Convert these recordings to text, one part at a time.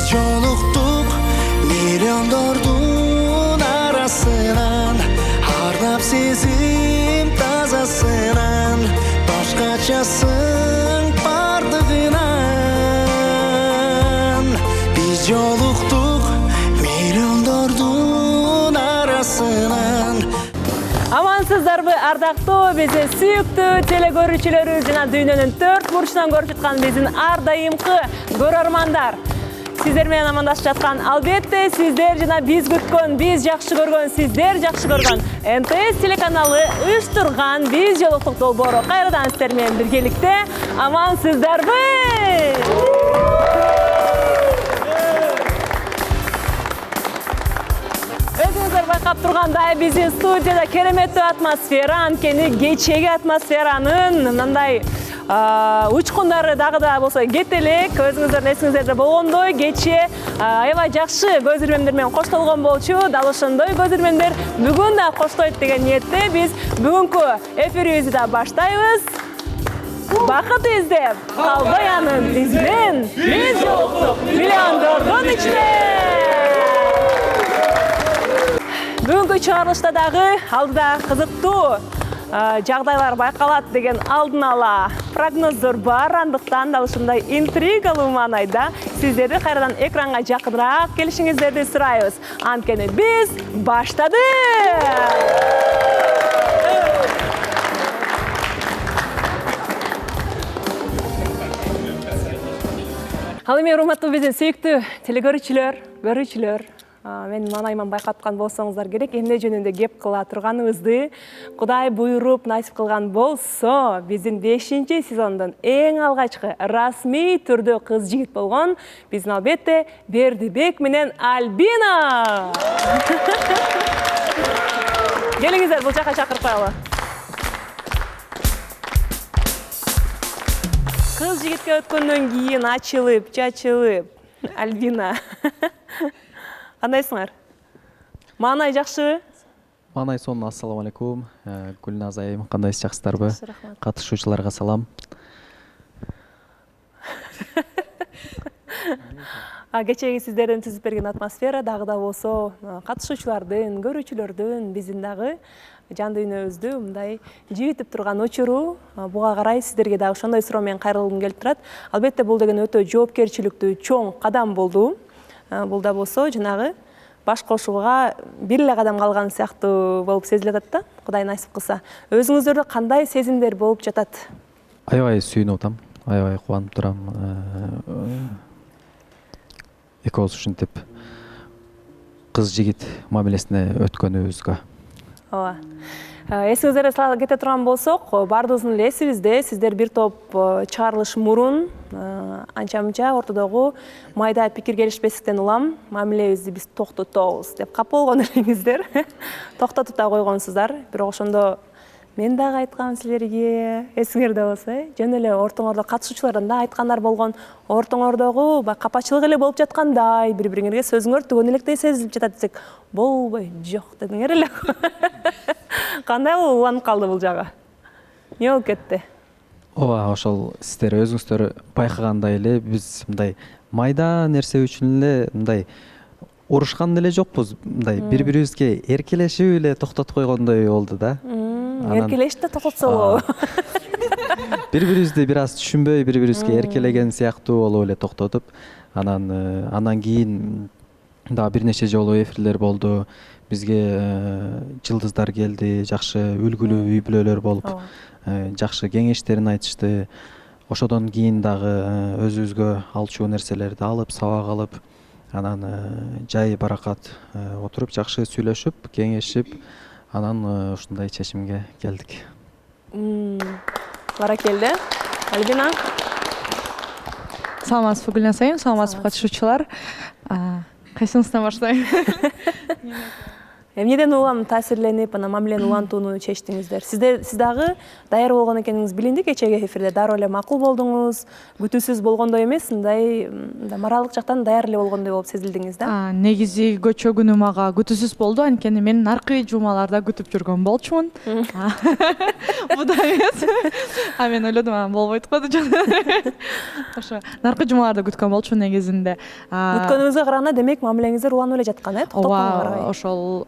жолуктук миллиондордун арасынан, ардап сезим тазасынан, башкачасың бардыгынан. Биз жолуктук миллиондордун арасынан. Амансыздарбы, ардактуу биздин сүйүктүү телекөрүүчүлөрү жана дүйнөнүн 4 бурчунан көрүп жаткан биздин ар дайымкы көрөрмандар. Сиздер менен амандашып жаткан албетте сиздер жана биз күткөн, биз жакшы көргөн, сиздер жакшы көргөн НТС телеканалы уюштурган биз жолуктук долбоору кайрадан сиздер менен биргеликте. Амансыздарбы? Өзүңүздөр байкап тургандай, биздин студияда кереметтүү атмосфера, анткени кечеги атмосферанын мындай учкундары дагы да болсо кете элек. Өзүңүздөрдүн эсиңиздерде болгондой, кече аябай жакшы көз ирмемдер менен коштолгон болчу. Дал ошондой көз ирмемдер бүгүн да коштойт деген ниетте биз бүгүнкү эфирибизди да баштайбыз. Бакыт издеп, калбаянын изинен биз жолуктук миллиондордун ичинен. Бүгүнкү чыгарылышта дагы алдыда кызыктуу жагдайлар байкалат деген алдын ала прогноздор бар, андыктан дал ушундай интригалуу маанайда сиздерди кайрадан экранга жакыныраак келишиңиздерди сурайбыз. Анткени биз баштадык. Ал эми урматтуу биздин сүйүктүү көрүүчүлөр, менин маанайыман байкаткан болсоңуздар керек, эмне жөнүндө кеп кыла турганыбызды Кудай буйруп насип кылган болсо, биздин 5-сезондун эң алгачкы расмий түрдө кыз жигит болгон биздин албетте Бердибек менен Альбина. Келиңиздер, бул жака чакырып коелу. Кыз жигитке өткөндөн кийин ачылып, чачылып, Альбина. Кандайсыңар? Маанай жакшыбы? Маанай сон, ассаламу алейкум. Гүлназ айым, кандайсыз, жакшысыздарбы? Катышуучуларга салам. Кечеги сиздердин түзүп берген атмосфера дагы да болсо катышуучулардын, көрүүчүлөрдүн, биздин дагы жан дүйнөбүздү мындай жибитип турган учуру. Буга карай сиздерге дагы ошондой суроо менен кайрылгым келип турат. Албетте бул деген өтө жоопкерчиликтүү чоң кадам болду. Бул да болсо жанагы баш кошууга бир эле кадам калган сыяктуу болуп сезилет да. Кудай насип кылса. Өзүңүздөрдө кандай сезимдер болуп жатат? Аябай сүйүнүп атам, аябай кубанып турам. Экөөбүз ушинтип кыз жигит мамилесине өткөнүбүзгө. Ооба. Эсиңиздерге сала кете турган болсок, бардыгыбыздын эле эсибизде сиздер бир топ чыгарылыш мурун анча-мынча ортодогу майда пикир келишпестиктен улам мамилебизди биз токтотобуз деп кап болгон элеңиздер. Токтотуп да койгонсуздар. Бирок ошондо мен дагы айткам силерге, эсиңерде болсо, жөн эле ортоңордо катышуучулардан да айткандар болгон. Ортоңордогу капачылык эле болуп жаткандай, бири-бириңерге сөзүңөр түгөн электей сезилип жатат десек, болбой, жок дедиңер эле. Кандай уланып калды бул жагы? Эмне болуп кетти? Ооба, ошол сиздер өзүңүздөр байкагандай эле биз мындай майда нерсе үчүн эле мындай урушкан деле жокпуз. Мындай бири-бирибизге эркелешип эле токтотуп койгондой болду да. Эркелешип да токтотсо болобу? Бири-бирибизди бир аз түшүнбөй, бири-бирибизге эркелеген сыяктуу болуп эле токтотуп, анан кийин дагы бир нече жолу эфирлер болду. Бизге жылдыздар келди, жакшы үлгүлүү үй бүлөлөр болуп, жакшы кеңештерин айтышты. Ошодон кийин дагы өзүбүзгө алчу нерселерди алып, сабак алып, анан жай баракат отуруп, жакшы сүйлөшүп, кеңешип, анан ушундай чечимге келдик. Баракелде. Альбина. Саламатсызбы, Гүлназ айым, саламатсызбы катышуучулар. Кайсыңыздан баштайм? Эмнеден улам таасирленип, анан мамилени улантууну чечтиңиздер? Сиз дагы даяр болгон экениңиз билинди кечеги эфирде. Дароо эле макул болдуңуз, күтүүсүз болгондой эмес, мындай моралдык жактан даяр эле болгондой болуп сезилдиңиз да? Негизи көчө күнү мага күтүүсүз болду, анткени мен наркы жумаларда күтүп жүргөн болчумун. Бу да эмес. Мен ойлодум, болбойт го деп. Ошо наркы жумаларда күткөн болчумун негизинде. Күткөнүңүзгө караганда демек мамилеңиздер уланып эле жаткан, токтотконго карабай. Ошол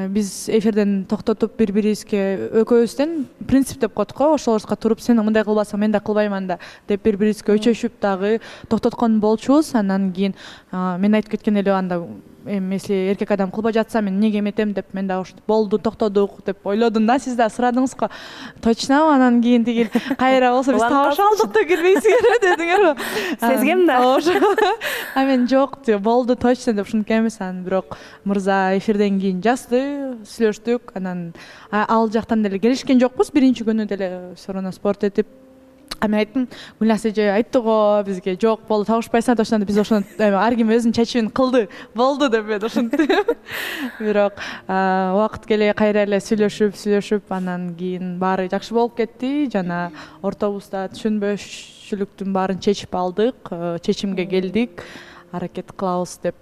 биз эфирден токтотуп бири-бирибизге экөөбүздөн принцип деп коет го, ошолорубузга туруп сен мындай кылбасаң мен да кылбайман да деп бири-бирибизге өчөшүп дагы токтоткон болчубуз. Андан кийин мен айтып кеткен эле анда если эркек адам кылбай жатса мен эмнеге эметем деп мен да болду токтодук деп ойлодум да. Сиз да сурадыңыз го. Точно, анан кийин тиги кайра болсо биз табыш алдык деп кирбейсиңер дедиңер го. Сезгем да. Мен жок деп болду точно деп ушинткен эмес. Анан бирок мырза эфирден кийин жазды, сүйлөштүк. Анан ал жактан деле келишкен жокпуз. Биринчи күнү деле все равно спорт этип мен айттым, Гүлназ эже айтты го бизге, жок болду табышпайсың точно деп, биз ошону ар ким өзүнүн чечимин кылды, болду деп мен ошентип. Бирок убакыт келе кайра эле сүйлөшүп, анан кийин баары жакшы болуп кетти. Жана ортобузда түшүнбөшчүлүктүн баарын чечип алдык, чечимге келдик, аракет кылабыз деп.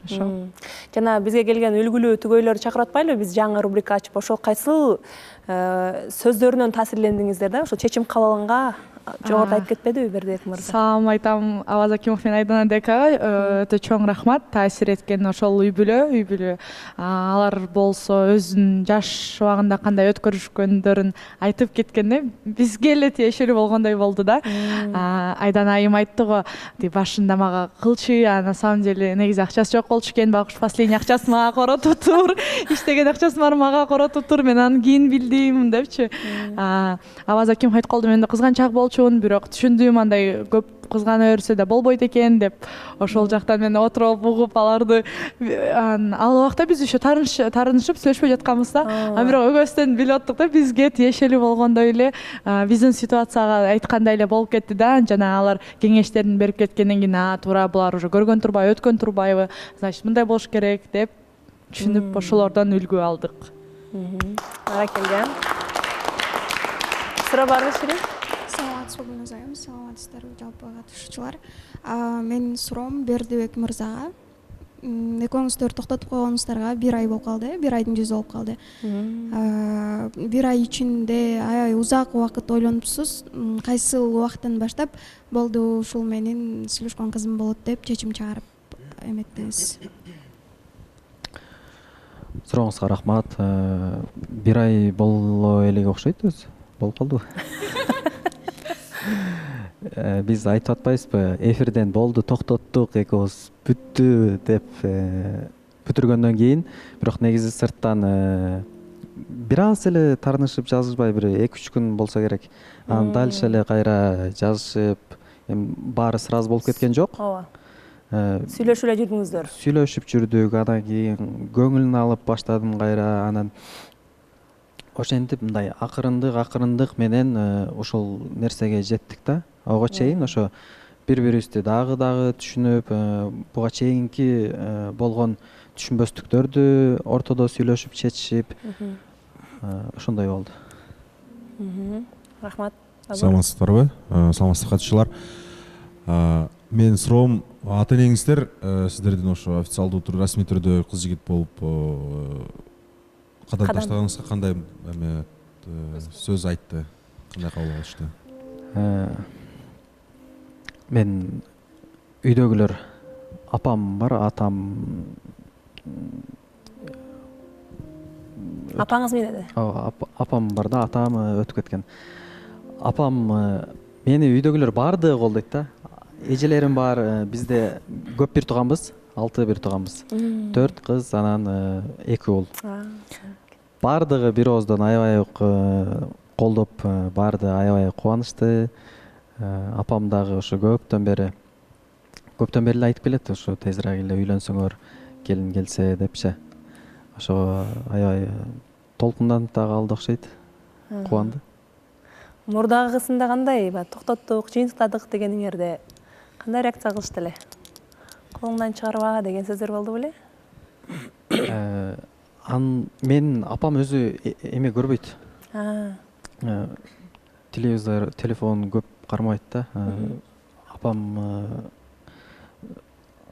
Жана бизге келген үлгүлүү түгөйлөрдү чакырып атпайлыбы? Биз жаңы рубрика ачып, ошол кайсыл сөздөрүнөн таасирлендиңиздер да? Ошо чечим кабыл алганга жогоруда айтып кетпедиби Бердибек мырза? Салам айтам Аваз Акимов менен Айдана Декага, өтө чоң рахмат. Таасир эткен ошол үй бүлө. Алар болсо өзүнүн жаш убагында кандай өткөрүшкөндөрүн айтып кеткенде бизге эле тиешелүү болгондой болду да. Айдана айым айтты го, башында мага кылчы, на самом деле негизи акчасы жок болчу экен, бакуш последний акчасын мага коротуп тур, иштеген акчасын баарын мага коротуп тур, мен анан кийин билдим депчи. Аваз Акимов айтып калды, мен да кызганчаак болчу, бирок түшүндүм андай көп кызгана берсе да болбойт экен деп. Ошол жактан мен отуруп угуп аларды. Ал убакта биз еще таарынышып сүйлөшпөй жатканбыз да. Бирок өгөстөн билип аттык да, бизге тиешелүү болгондой эле биздин ситуацияга айткандай эле болуп кетти да. Жана алар кеңештерин берип кеткенден кийин туура булар уже көргөн турбайбы, өткөн турбайбы, значит мындай болуш керек деп түшүнүп ошолордон үлгү алдык. Келген. Суроо барбы Ширин? Саламатсызбы Гүлназ айым, саламатсыздарбы жалпы катышуучулар. Менин суроом Бердибек мырзага. Экөөңүздөр токтотуп койгонуңуздарга 1 ай болуп калды, 1 айдын жүзү болуп калды. 1 ай ичинде аябай узак убакыт ойлонупсуз. Кайсыл убакыттан баштап болду ушул менин сүйлөшкөн кызым болот деп чечим чыгарып эметтиңиз? Сурооңузга рахмат. 1 ай боло элек окшойт өзү. Болуп калдыбы? Биз айтып атпайбызбы, эфирден болду токтоттук, экөөбүз бүттү деп бүтүргөндөн кийин, бирок негизи сырттан бир аз эле таарынышып жазышпай, бир 2-3 күн болсо керек. Анан дальше эле кайра жазышып, баары сразу болуп кеткен жок. Ооба. Сүйлөшүп эле жүрдүңүздөр. Сүйлөшүп жүрдүк, анан кийин көңүлүн алып баштадым кайра, анан ошентип мындай акырындык менен ошол нерсеге жеттик да. Ага чейин ошо бири-бирибизди дагы түшүнүп, буга чейинки болгон түшүнбөстүктөрдү ортодо сүйлөшүп чечишип, ошондой болду. Рахмат. Саламатсыздарбы? Саламатсыздар катышуулар. Менин суроом, ата энеңиздер сиздердин ошо официалдуу расмий түрдө кыз жигит болуп кадам таштаганыңызга кандай сөз айтты, кандай кабыл алышты? Мен үйдөгүлөр, апам бар, атам. Апаңыз эмне деди? Апам бар да, атам өтүп кеткен. Апам мени үйдөгүлөр баардыгы колдойт да. Эжелерим бар, бизде көп бир тууганбыз, 6 бир тууганбыз. 4 кыз, анан 2 уул. Баардыгы бир ооздон аябай колдоп, баарды аябай кубанычты. Апам дагы ошо көптөн бери эле айтып келет, ошо тезирээк эле үйлөнсөңөр, келин келсе депчи. Ошо аябай толкунданып дагы калды окшойт. Кубанды. Мурдагы кызында кандай? Токтоттук, жыйынтыктадык дегениңерде кандай реакция кылышты эле? Колуңдан чыгарба деген сөздөр болду беле? Менин апам өзү эме көрбөйт. Телевизор, телефон көп кармайт да. Апам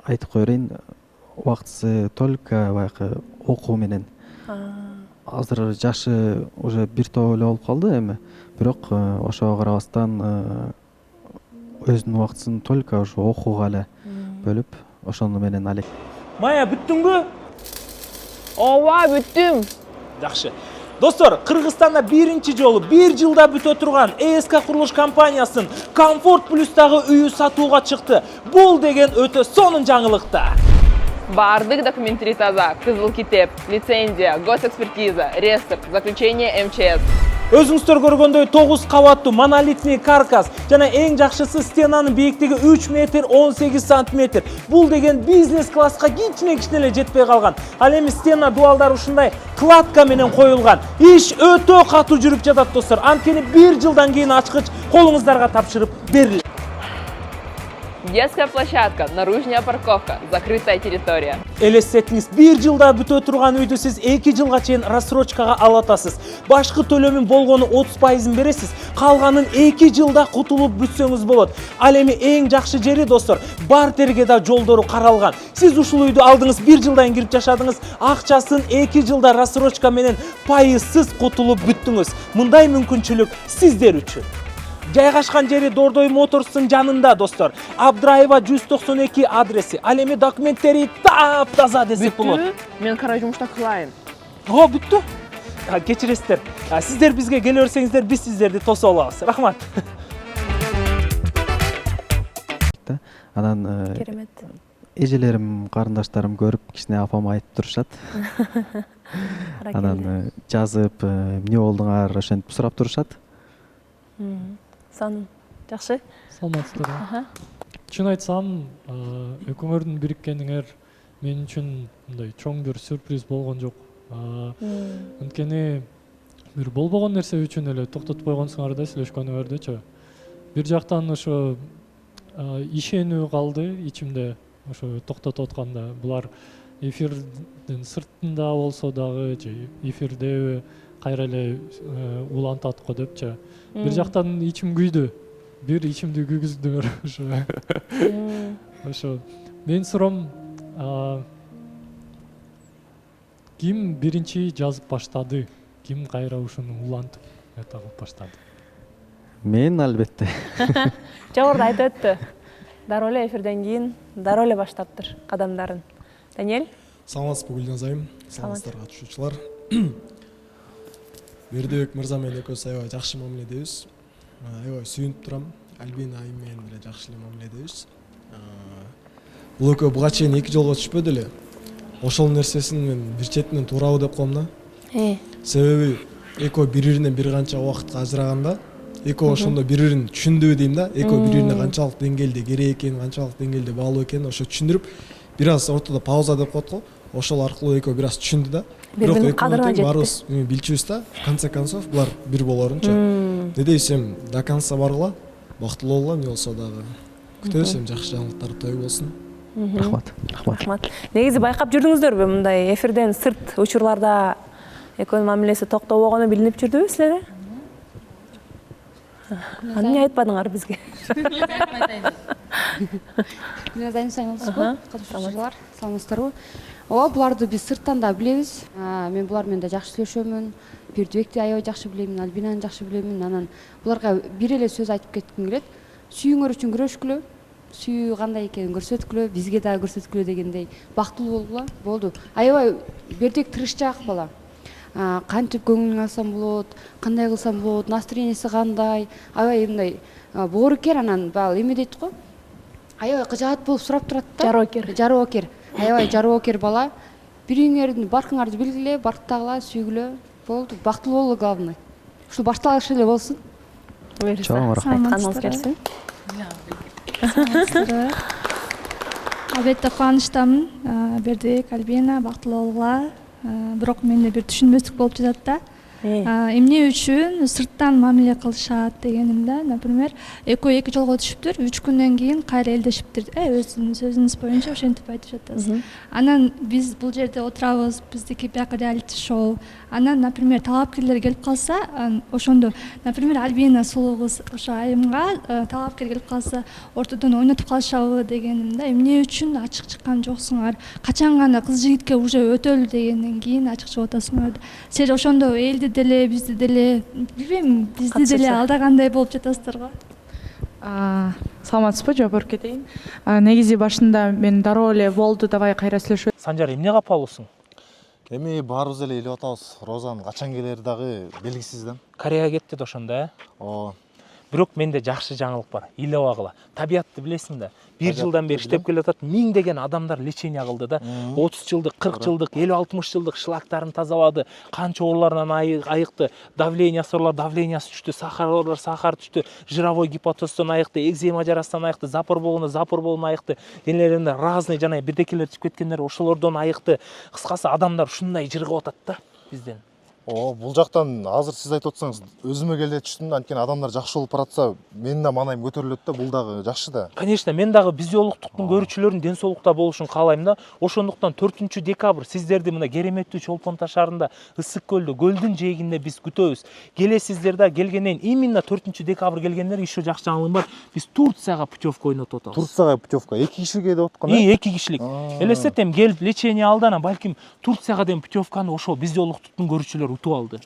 айтып коерейин, убактысы только баягы окуу менен. Азыр жашы уже бир топ эле болуп калды эми. Бирок ошого карабастан өзүнүн убактысын только ошо окууга эле бөлүп, ошону менен алек. Мая, бүттүңбү? Ооба, бүттүм. Жакшы. Достор, Кыргызстанда биринчи жолу 1 жылда бүтө турган ЭСК курулуш компаниясынын Комфорт Плюстагы үйү сатууга чыкты. Бул деген өтө сонун жаңылыкта. Бардык документери таза, кызыл китеп, лицензия, госэкспертиза, реестр, заключение МЧС. Өзүңүздөр көргөндөй 9 кабаттуу монолитный каркас жана эң жакшысы стенанын бийиктиги 3 метр 18 сантиметр. Бул деген бизнес класска кичине эле жетпей калган. Ал эми стена дуалдары ушундай кладка менен коюлган. Иш өтө катуу жүрүп жатат достор. Анткени 1 жылдан кийин ачкыч колуңуздарга тапшырып берилет. Детская площадка, наружная парковка, закрытая территория. Элестетиңиз, 1 жылда бүтө турган үйдү сиз 2 жылга чейин рассрочкага ала атасыз. Башкы төлөмүн болгону 30% бересиз, калганын 2 жылда кутулуп бүтсөңүз болот. Ал эми эң жакшы жери достор, бартерге да жолдору каралган. Сиз ушул үйдү алдыңыз, 1 жылдан кирип жашадыңыз, акчасын 2 жылда рассрочка менен пайызсыз кутулуп бүттүңүз. Мындай мүмкүнчүлүк сиздер үчүн. Жайгашкан жери Дордой Моторстун жанында достор. Абдраева 192 адреси. Ал эми документтери таптаза десек болот. Мен кара жумушта кылайын. О, бүттү. Кечиресиздер. Сиздер бизге келе берсеңиздер, биз сиздерди тосуп алабыз. Рахмат. Анан Керемет. эжелерим, карындаштарым көрүп, кичине апама айтып турушат. Анан жазып, эмне болдуңар, ошентип сурап турушат. Сан жакшы. Саламатсыздар. Чын айтсам, экөөңөрдүн бириккениңер мен үчүн мындай чоң бир сюрприз болгон жок. Анткени бир болбогон нерсе үчүн эле токтотуп койгонсуңар да сүйлөшкөнүңөрдүчү. Бир жактан ошо ишенүү калды ичимде, ошо токтотуп атканда. Булар эфирдин сыртында болсо дагы же эфирде кайра эле улантат го депчи. Бир жактан ичим күйдү. Бир ичимди күйгүздүңөр ошо. Ошо. Мен суром, ким биринчи жазып баштады? Ким кайра ушуну улантып кылып баштады? Мен албетте. Жогоруда айтып өттү. Дароо эле эфирден кийин дароо эле баштаптыр кадамдарын. Даниэль? Саламатсызбы, Гүлназ айым. Саламатсыздар катышуучулар. Бердибек мырза менен экөөбүз аябай жакшы мамиледебиз. Аябай сүйүнүп турам. Альбина айым менен деле жакшы эле мамиледебиз. Бул экөө буга чейин 2 жолго түшпөдү эле. Ошол нерсесин мен бир четинен туурабы деп коем да. Себеби экөө бири-биринен бир канча убакытка ажыраганда, экөө ошондо бири-бирин түшүндүбү дейм да. Экөө бири-бирине канчалык деңгээлде керек экенин, канчалык деңгээлде баалуу экенин ошо түшүндүрүп, бир аз ортодо пауза деп коет го. Ошол аркылуу экөө бир аз түшүндү да. Бирок экөө барыбыз билчүбүз да. В конце концов булар бир болорунчу. Не дейсем, до конца баргыла, бактылуу болгула, эмне болсо дагы. Күтөбүз, жакшы жаңылыктар той болсун. Рахмат. Рахмат. Негизи байкап жүрдүңүздөрбү мындай эфирден сырт учурларда экөөнүн мамилеси токтобогону билинип жүрдүбү силерге? Эмне айтпадыңар бизге? Саламатсыздарбы? Ооба, буларды биз сырттан да билебиз. Мен булар менен да жакшы сүйлөшөмүн. Бердибекти аябай жакшы билемин, Альбинаны жакшы билемин. Анан буларга бир эле сөз айтып кетким келет. Сүйүүңөр үчүн күрөшкүлө, сүйүү кандай экенин көрсөткүлө, бизге да көрсөткүлө дегендей бактылуу болгула. Болду. Аябай Бердибек тырышчаак бала. Кантип көңүлүн алсам болот, кандай кылсам болот, настроениясы кандай, аябай мындай боорукер, анан баягы эме дейт го. Аябай кыжаат болуп сурап турат да. Жароокер. Аябай жароокер бала. Бириңердин баркыңарды билгиле, барктагыла, сүйгүлө. Болду. Бактылуу болуу главный. Ушул башталышы эле болсун. Чоң рахмат. Айтканыңыз келсин. Албетте кубанычтамын. Бердибек, Альбина бактылуу болгула. Бирок менде бир түшүнбөстүк болуп жатат да. эмне үчүн сырттан мамиле кылышат дегенимде, например, экөө эки жолго түшүптүр, 3 күндөн кийин кайра элдешиптир. Өзүнүн сөзүңүз боюнча ошентип айтып жатасыз. Анан биз бул жерде отурабыз, биздики бияка реалити шоу. Анан, например, талапкерлер келип калса, ошондо, например, Альбина сулуу кыз ошо айымга талапкер келип калса, ортодон ойнотуп калышабы дегенимде, эмне үчүн ачык чыккан жоксуңар? Качан гана кыз жигитке уже өтөлү дегенден кийин ачык чыгып атасыңар? Силер ошондо элди деле, бизди деле, билбейм, бизди деле алдагандай болуп жатасыздар го. Саламатсызбы, жооп берип кетейин. Негизи башында мен дароо эле болду, давай кайра сүйлөшөбүз. Санжар, эмне капалуусуң? Эми баарыбыз эле илип атабыз. Розанын качан келери дагы белгисиз да. Кореяга кетти да ошондо, Ооба. Бирок менде жакшы жаңылык бар. Илеп агыла. Табиятты билесиң да. 1 жылдан бери иштеп келатат. Миңдеген адамдар лечение кылды да. 30 жылдык, 40 жылдык, 50-60 жылдык шлактарын тазалады. Канча оорулардан айыкты. Давлениясы орлар давлениясы түштү, сахар орлар сахар түштү, жировой гепатоздон айыкты, экзема жарасынан айыкты, запор болгону айыкты. Денелеринде разный жана бирдекелер чыгып кеткендер ошолордон айыкты. Кыскасы адамдар ушундай жыргап атат да бизден. Бул жактан азыр сиз айтып отсоңуз өзүмө келе түштүм да, анткени адамдар жакшы болуп баратса, менин да маанайым көтөрүлөт да, бул дагы жакшы да. Конечно, мен дагы физиологдуктун көрүүчүлөрүнүн ден соолукта болушун каалайм да. Ошондуктан 4 декабрь сиздерди мына Кереметтүү Чолпон ташаарында, Ысык көлдө, көлдүн жээгинде биз күтөбүз. Келесиздер да, келгенден именно 4 декабрь келгендер еще жакшы жаңылыгым бар. Биз Турцияга путевка ойнотуп атабыз. Турцияга путевка 2 кишиге деп аткан. 2 кишилик. Элестет эми келип лечение алды, анан балким Турцияга деген путевканы ошол физиологдуктун көрүүчүлөр утуп алды.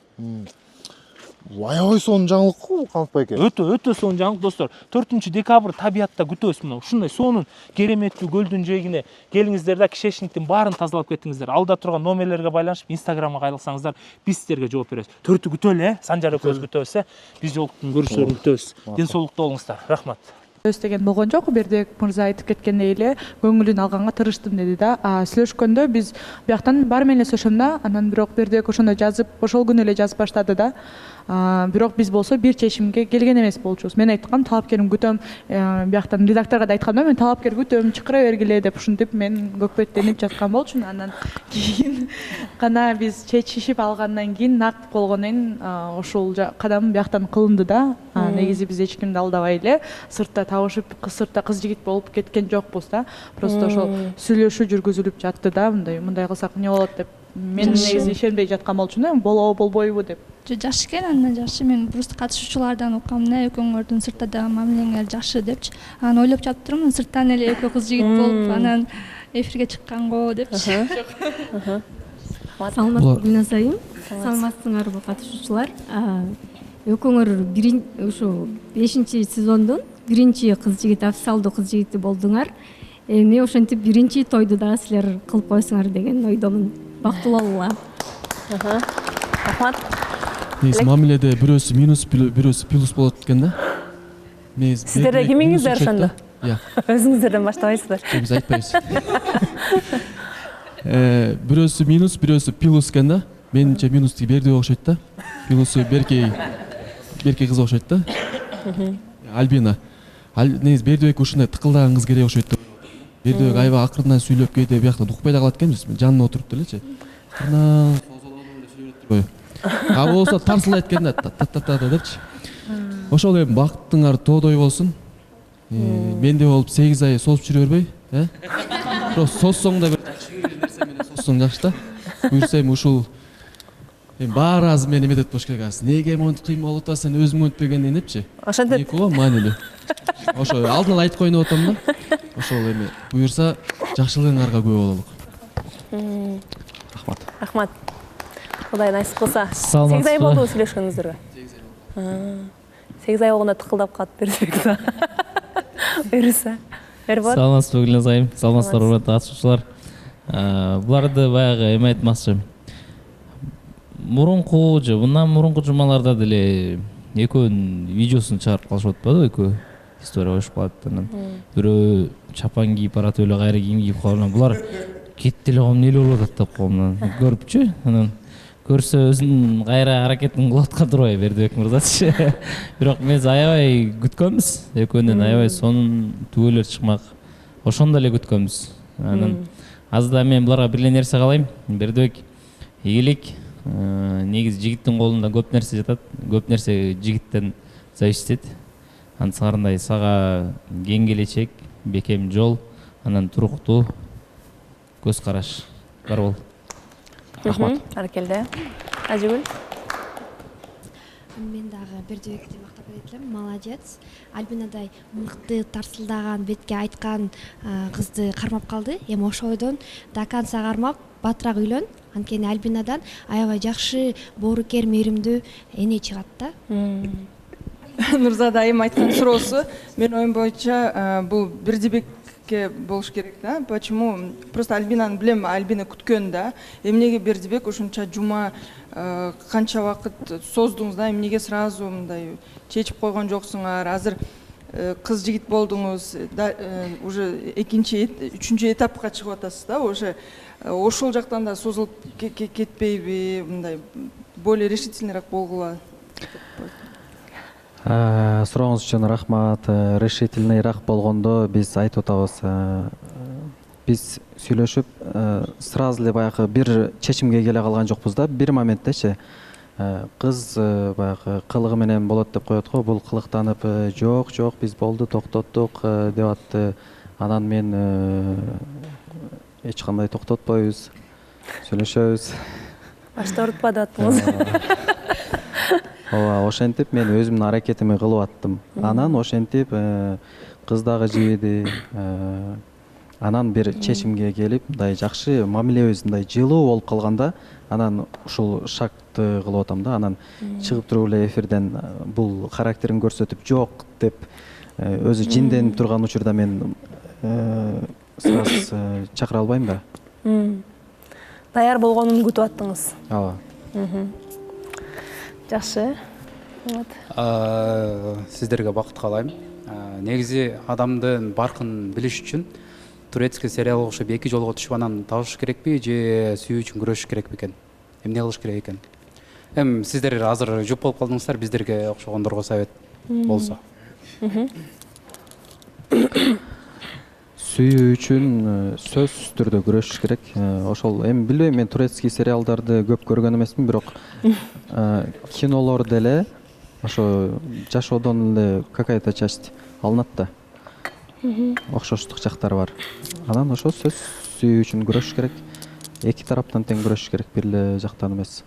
Аябай сонун жаңылык го, Канат байке. Өтө сонун жаңылык достор. 4 декабрь табиятта күтөбүз мына. Ушундай сонун кереметтүү көлдүн жээгине келиңиздер да, кишечниктин баарын тазалап кетиңиздер. Алда турган номерлерге байланышып Инстаграмга кайрылсаңыздар, биз силерге жооп беребиз. 4 күтөлү, Санжар экөөбүз күтөбүз, физиологдун көрүүчүлөрүн күтөбүз. Ден соолукта болуңуздар. Рахмат. Деген болгон жок, Бердибек мырза айтып кеткендей эле көңүлүн алганга тырыштым деди да. Сүйлөшкөндө биз бияктан баары менен эле сөйлөшөм да, анан бирок Бердибек ошондо жазып, ошол күнү эле жазып баштады да. Бирок биз болсо бир чечимге келген эмес болчубуз. Мен айткам, талапкерим күтөм, бияктан редакторго да айткам да, мен талапкер күтөм, чакыра бергиле деп ушинтип мен көкпеттенип жаткан болчумун. Анан кийин гана биз чечишип алгандан кийин нак болгондон кийин ушул кадам бияктан кылынды да. Негизи биз эч кимди алдабай эле сыртта табышып, сыртта кыз жигит болуп кеткен жокпуз да. Просто ошол сүйлөшүү жүргүзүлүп жатты да, мындай кылсак эмне болот деп. Мен негизи ишенбей жаткан болчумун да, болобу болбойбу деп. Жакшы экен, андан жакшы. Мен просто катышуучулардан уккам да, экөөңөрдүн сыртта дагы мамилеңер жакшы депчи. Анан ойлоп жатыптырмын, сырттан эле экөө кыз жигит болуп, анан эфирге чыкканго депчи. Саламатсызбы Гүлназ айым? Саламатсыңарбы катышуучулар? Экөөңөр ушу 5-сезондун 1 кыз жигит, официалдуу кыз жигити болдуңар. Эми ошентип 1 тойду дагы силер кылып койсуңар деген ойдомун. Бактылуу болуңар. Рахмат. Негизи мамиледе бирөөсү минус, бирөөсү плюс болот экен да. Сиздер кимиңиздер ошондо? Өзүңүздөрдөн баштабайсыздар. Биз айтпайбыз. Бирөөсү минус, бирөөсү плюс экен да. Менимче минусту Бердибек окшойт да. Плюсу Берке кыз окшойт да. Альбина. Негизи Бердибек ушундай тыкылдаган кыз керек окшойт да. Бердибек аябай акырындан сүйлөп кейде биякта укпай да калат экенбиз. Жанына отуруп делечи. Акырындан сөйлөп болсо тарсылдайт экен да, та депчи. Ошол эми бактыңар тоодой болсун. Менде болуп 8 ай созуп жүрө бербей, Просто соссоң да бир нерсе менен соссоң жакшы да. Буюрса ушул баары азыр мени эметет болуш керек азыр. Неге монтип кыйын болуп атасың, өзүң монтпегенден депчи. Ошентип. Эко маанилүү. Ошо алдын ала айтып коюп атам да. Ошол эми буюрса жакшылыгыңарга күбө бололук. Рахмат. Кудай насип кылса. 8 ай болду сүйлөшкөнүңүздөргө. 8 ай болгондо тыкылдап калат Бердибек да. Буюрса. Саламатсызбы Гүлназ айым, саламатсыздар урматтуу катышуучулар. Буларды баягы эме айтмакчы. Мурунку же мындан мурунку жумаларда деле экөөнүн видеосун чыгарып калышып атпадыбы, экөө история коюшуп калат. Анан бирөө чапан кийип баратып эле кайра кийим кийип калган. Булар кетти эле эмне болуп атат деп коомун көрүпчү. Анан көрсө өзүнүн кайра аракетин кылып аткан турбайбы Бердибек мырзачы. Бирок биз аябай күткөнбүз. Экөөнүн аябай сонун түбөлөр чыкмак. Ошондо эле күткөнбүз. Анан азыр да мен буларга бир эле нерсе каалайм. Бердибек ийгилик, негизи жигиттин колунда көп нерсе жатат, көп нерсе жигиттен зависит этет. Ансыгандай сага кең келечек, бекем жол, анан туруктуу көз караш бар бол. Рахмат. Аркелде. Ажыгүл. Мен дагы Бердибекти мактап кетем, молодец. Альбинадай мыкты, тарсылдаган, бетке айткан кызды кармап калды. Эми ошол ойдон до конца кармап, батыраак үйлөн. Анткени Альбинадан аябай жакшы, боорукер, мээримдүү эне чыгат да. Нурзада айым айткан суроосу менин оюм боюнча бул Бердибекке болуш керек да. Почему? Просто Альбинаны билем, Альбина күткөн да. Эмнеге Бердибек ушунча жума канча вакыт создуңуз да, эмнеге сразу мындай чечип койгон жоксуңар? Азыр кыз жигит болдуңуз, уже экинчи, үчүнчү этапка чыгып атасыз да, уже ошол жактан да созулуп кетпейби, мындай более решительныйраак болгула? Сурооңуз үчүн рахмат. Решительныйраак болгондо биз айтып атабыз. Биз сүйлөшүп, сразу эле баягы бир чечимге келе калган жокпуз да. Бир моменттечи кыз баягы кылыгы менен болот деп коет го. Бул кылыктанып, жок, жок, биз болду, токтоттук деп атты. Анан мен эч кандай токтотпойбуз, сүйлөшөбүз. Башта урутпа деп аттыңыз. Ооба, ошентип мен өзүмдүн аракетими кылып аттым. Анан ошентип кыз дагы жибеди. Анан бир чечимге келип, мындай жакшы мамилебиз мындай жылуу болуп калганда, анан ушул шагты кылып атам да. Анан чыгып туруп эле эфирден бул характерин көрсөтүп жок деп өзү жинденип турган учурда мен сразу чакыра албайм да. Даяр болгонун күтүп аттыңыз. Ооба. Жакшы. Сиздерге бакыт каалайм. Негизи адамдын баркын билиш үчүн турецкий сериалга окшоп 2 жолго түшүп анан табыш керекпи же сүйүү үчүн күрөшүш керекпи экен? Эмне кылыш керек экен? Эми сиздер азыр жуп болуп калдыңыздар, биздерге окшогондорго совет болсо. Сүйүү үчүн сөзсүз түрдө күрөшүш керек. Ошол эми билбейм, мен турецкий сериалдарды көп көргөн эмесмин, бирок кинолордо эле ошо жашоодон эле какая-то часть алынат да. Окшоштук жактары бар. Анан ошо сөз сүйүү үчүн күрөшүш керек. Эки тараптан тең күрөшүш керек, бир эле жактан эмес.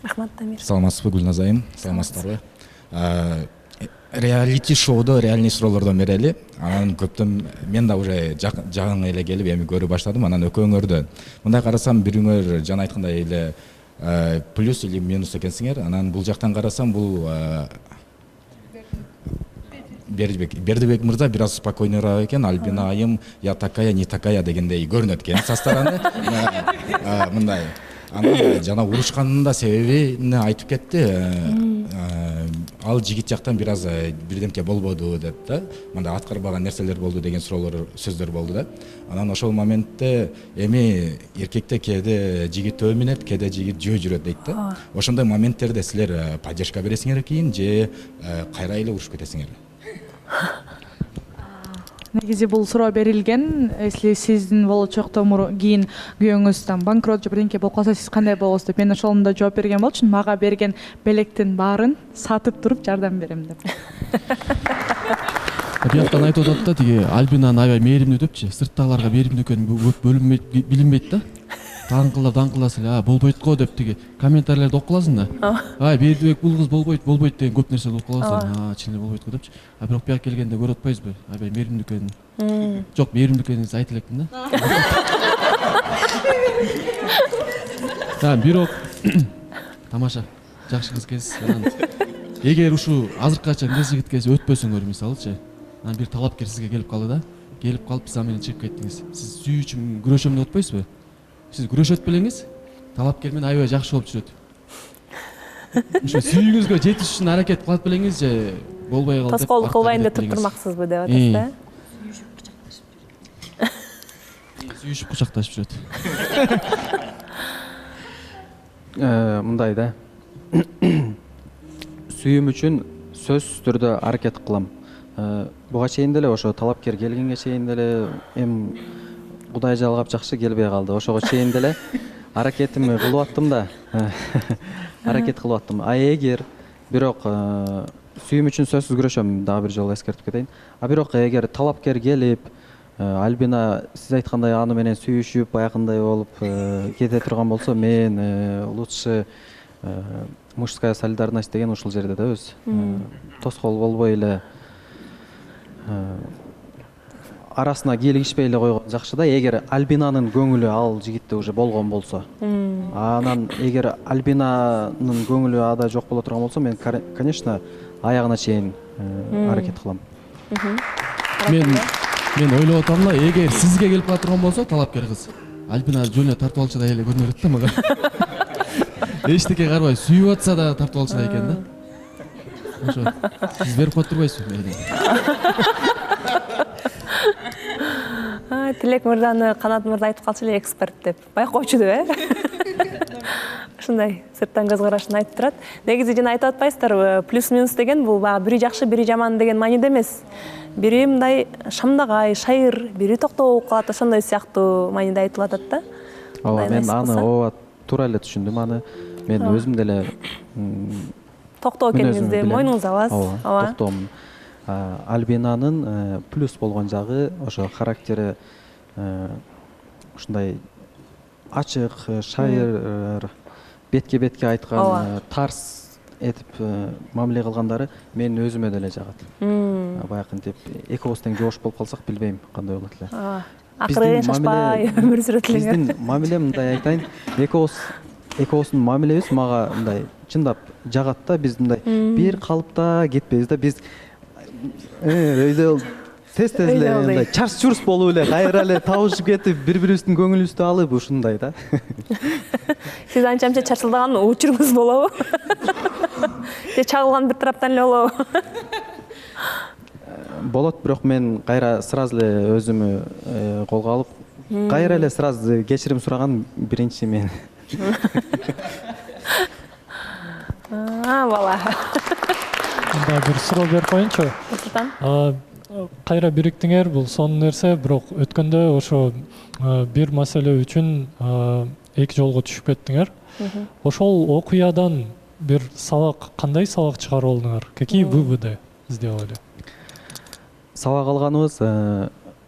Рахмат, Дамир. Саламатсызбы, Гүлназ айым? Саламатсыздарбы? Реалити шоудо, реальный суроолордон берели. Анан көптөн мен да уже жагың эле келип эми көрүп баштадым. Анан экөөңөрдөн мындай карасам, бириңөр жана айткандай эле плюс или минус экенсиңер. Анан бул жактан карасам, бул Бердибек мырза бир аз спокойныйраак экен. Альбина айым я такая, не такая дегендей көрүнөт экен со стороны. Мындай. Анан жана урушканын да себебин айтып кетти. Ал жигит жактан бир аз бирдемке болбоду деп да. Мындай аткарбаган нерселер болду деген суроолор, сөздөр болду да. Анан ошол моментте эми эркекте кээде жигит өмүнөт, кээде жигит жөө жүрөт дейт да. Ошондой моменттерде силер поддержка бересиңер экен же кайра эле урушуп кетесиңер? Негизи бул суроо берилген. Если сиздин болочокто кийин күйөөңүз банкрот же бирдеңке болуп калса, сиз кандай болосуз деп мен ошондо жооп берген болчумун. Мага берген белектин баарын сатып туруп жардам берем деп. Бияктан айтып атат да, тиги Альбинаны аябай мээримдүү депчи. Сырттагыларга мээримдүү экени бөлүнбөйт, билинбейт да. Даңкылдасың эле, болбойт го деп тиги комментарийлерди окуп каласың да. Бердибек бул кыз болбойт деген көп нерсе окуп каласың. Чын эле болбойт го депчи. Бирок бияк келгенде көрүп атпайсызбы? Аябай мээримдүү экенин. Жок, мээримдүү экениңизди айта электим да. Бирок тамаша, жакшы кыз экенсиз. Эгер ушу азыркыча кыз жигитке өтпөсөңөр мисалычы, анан бир талапкер сизге келип калды да. Келип калып, сиз менен чыгып кеттиңиз. Сиз сүйүү үчүн күрөшөм деп атпайсызбы? Сиз күрөшөт белеңиз, талапкер менен аябай жакшы болуп жүрөт. Ошо сүйүүңүзгө жетиш үчүн аракет кылат белеңиз же болбой калды деп. Тоскоолдук кылбайын деп турмаксызбы деп атасыз да? Сүйүшүп кучакташып жүрөт. Мындай да. Сүйүүм үчүн сөзсүз түрдө аракет кылам. Буга чейин деле ошо талапкер келгенге чейин деле эми Кудай жалгап жакшы келбей калды. Ошого чейин деле аракетимди кылып аттым да. Аракет кылып аттым. А эгер бирок сүйүм үчүн сөзсүз күрөшөм, дагы бир жолу эскертип кетейин. А бирок эгер талапкер келип, Альбина сиз айткандай аны менен сүйүшүп, баягындай болуп кете турган болсо, мен лучше мужская солидарность деген ушул жерде да өз. Тоскоол болбой эле арасына кийлигишпей эле койгон жакшы да, эгер Альбинанын көңүлү ал жигитте уже болгон болсо. Анан эгер Альбинанын көңүлү ада жок боло турган болсо, мен конечно аягына чейин аракет кылам. Мен ойлоп атам да, эгер сизге келип кала турган болсо, талапкер кыз, Альбина жөн эле тартып алчудай эле көрүнөт да мага. Эчтеке карабай сүйүп атса да тартып алчудай экен да. Ошо сиз берип коюп турбайсызбы? Тилек мырзаны Канат мырза айтып калчу эле эксперт деп. Байкоочу деп, Ушундай сырттан көз карашын айтып турат. Негизи жана айтып атпайсыздарбы, плюс-минус деген бул баягы бири жакшы, бири жаман деген мааниде эмес. Бири мындай шамдагай, шайыр, бири токтоо болуп калат, ошондой сыяктуу мааниде айтылып атат да. Ооба, мен аны ооба туура эле түшүндүм аны. Мен өзүм деле токтоо экениңизди мойнуңузга аласыз. Ооба, токтоомун. Альбинанын плюс болгон жагы ошо характери ушундай ачык, шайыр, бетке-бетке айткан, тарс этип мамиле кылгандары мен өзүмө деле жагат. Баягынтип экөөбүз тең жоош болуп калсак билбейм кандай болот эле. Акырын шашпай өмүр сүрөт эле. Биздин мамиле мындай айтайын, экөөбүздүн мамилебиз мага мындай чындап жагат да, биз мындай бир калыпта кетпейбиз да, биз өйдө тез эле мындай чарс-чурс болуп эле кайра эле табышып кетип, бири-бирибиздин көңүлүбүздү алып ушундай да. Сиз анча-мынча чарчылдаган учуруңуз болобу? Же чагылган бир тараптан эле болобу? Болот, бирок мен кайра сразу эле өзүмү колго алып, кайра эле сразу кечирим сураган биринчи мен. Бала. Да, бир суроо берип коеюнчу. Кайра бириктиңер, бул сонун нерсе, бирок өткөндө ошо бир маселе үчүн эки жолго түшүп кеттиңер. Ошол окуядан бир сабак, кандай сабак чыгарып алдыңар? Какие выводы сделали? Сабак алганыбыз,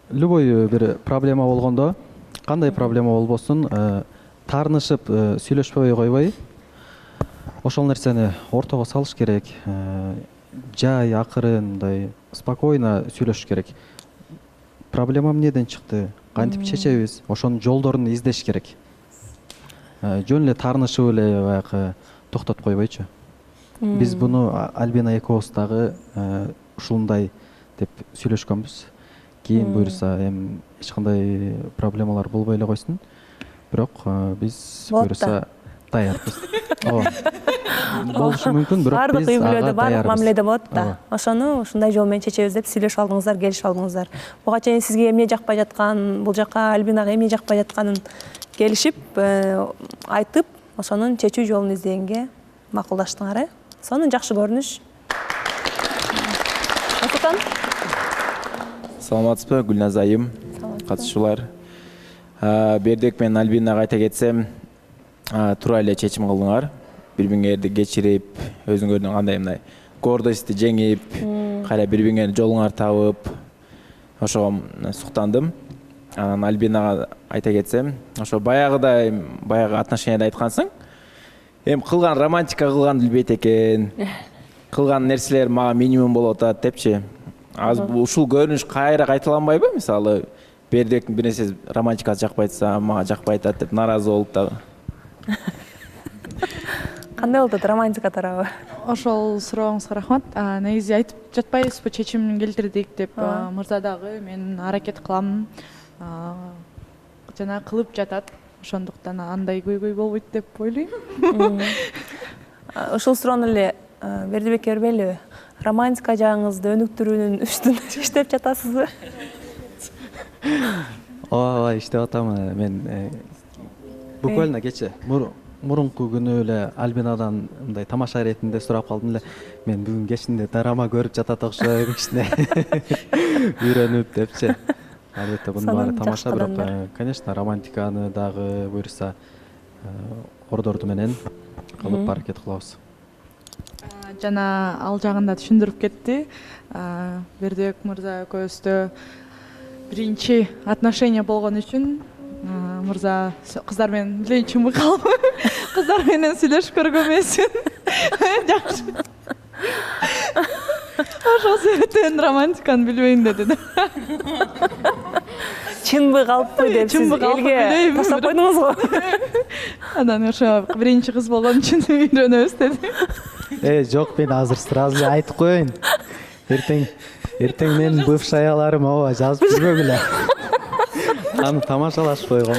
любой бир проблема болгондо, кандай проблема болбосун, таарынышып сүйлөшпөй койбой, ошол нерсени ортого салыш керек. Жай, акырын, мындай спокойно сүйлөшүш керек. Проблема эмнеден чыкты? Кантип чечебиз? Ошонун жолдорун издеш керек. Жөн эле таарынышып эле баягы токтотуп койбойчу. Биз буну Альбина экөөбүз дагы ушундай деп сүйлөшкөнбүз. Кийин буюрса эми эч кандай проблемалар болбой эле койсун. Бирок биз буюрса даярбыз. Ооба. Болушу мүмкүн, бирок биз ага даярбыз. Баардык мамиледе болот да. Ошону ушундай жол менен чечебиз деп сүйлөшүп алдыңыздар, келишип алдыңыздар. Буга чейин сизге эмне жакпай жаткан, бул жака Альбинага эмне жакпай жатканын келишип, айтып, ошонун чечүү жолун издегенге макулдаштыңар, Сонун жакшы көрүнүш. Асылтан? Саламатсызбы, Гүлназ айым, катышуулар. Бердик менен Альбинага айта кетсем, туура эле чечим кылдыңар. Бири-бириңерди кечирип, өзүңөрдүн кандай мындай гордостьти жеңип, кайра бири-бириңердин жолуңарды табып, ошого суктандым. Анан Альбинага айта кетсем, ошо баягы отношенияда айткансың. Эми кылган романтика кылганды билбейт экен. Кылган нерселер мага минимум болуп атат депчи. Азыр ушул көрүнүш кайра кайталанбайбы? Мисалы, Бердибектин бир нерсе романтикасы жакпай атса, мага жакпай атат деп наразы болуп дагы. Кандай болот романтика тарабы? Ошол сурооңузга рахмат. Негизи айтып жатпайбызбы, чечим келтирдик деп. Мырза дагы мен аракет кылам, жана кылып жатат. Ошондуктан андай көйгөй болбойт деп ойлойм. Ушул суроону эле Бердибекке бербейлиби? Романтика жагыңызды өнүктүрүүнүн үстүндө иштеп жатасызбы? Ооба, иштеп атам. Мен буквально кече мурунку күнү эле Альбинадан мындай тамаша иретинде сурап калдым эле. Мен бүгүн кечинде драма көрүп жатат окшойм кичине. Үйрөнүп депчи. Албетте бунун баары тамаша, бирок, конечно, романтиканы дагы буюрса ордорду менен кылып аракет кылабыз. Жана ал жагында түшүндүрүп кетти. Бердибек мырза экөөбүздө биринчи отношения болгон үчүн мырза кыздар менен билейин чынбы калып кыздар менен сүйлөшүп көргөн эмесмин. Жакшы. Ошол себептен романтиканы билбейм деди. Чынбы калыппы деп сиз элге таштап койдуңуз го. Анан ошо биринчи кыз болгон үчүн үйрөнөбүз деди. Жок, мен азыр сразу айтып коеюн. Эртең менин бывший аяларым ооба жазып жүрбөгүлө. Аны тамашалашып койгом.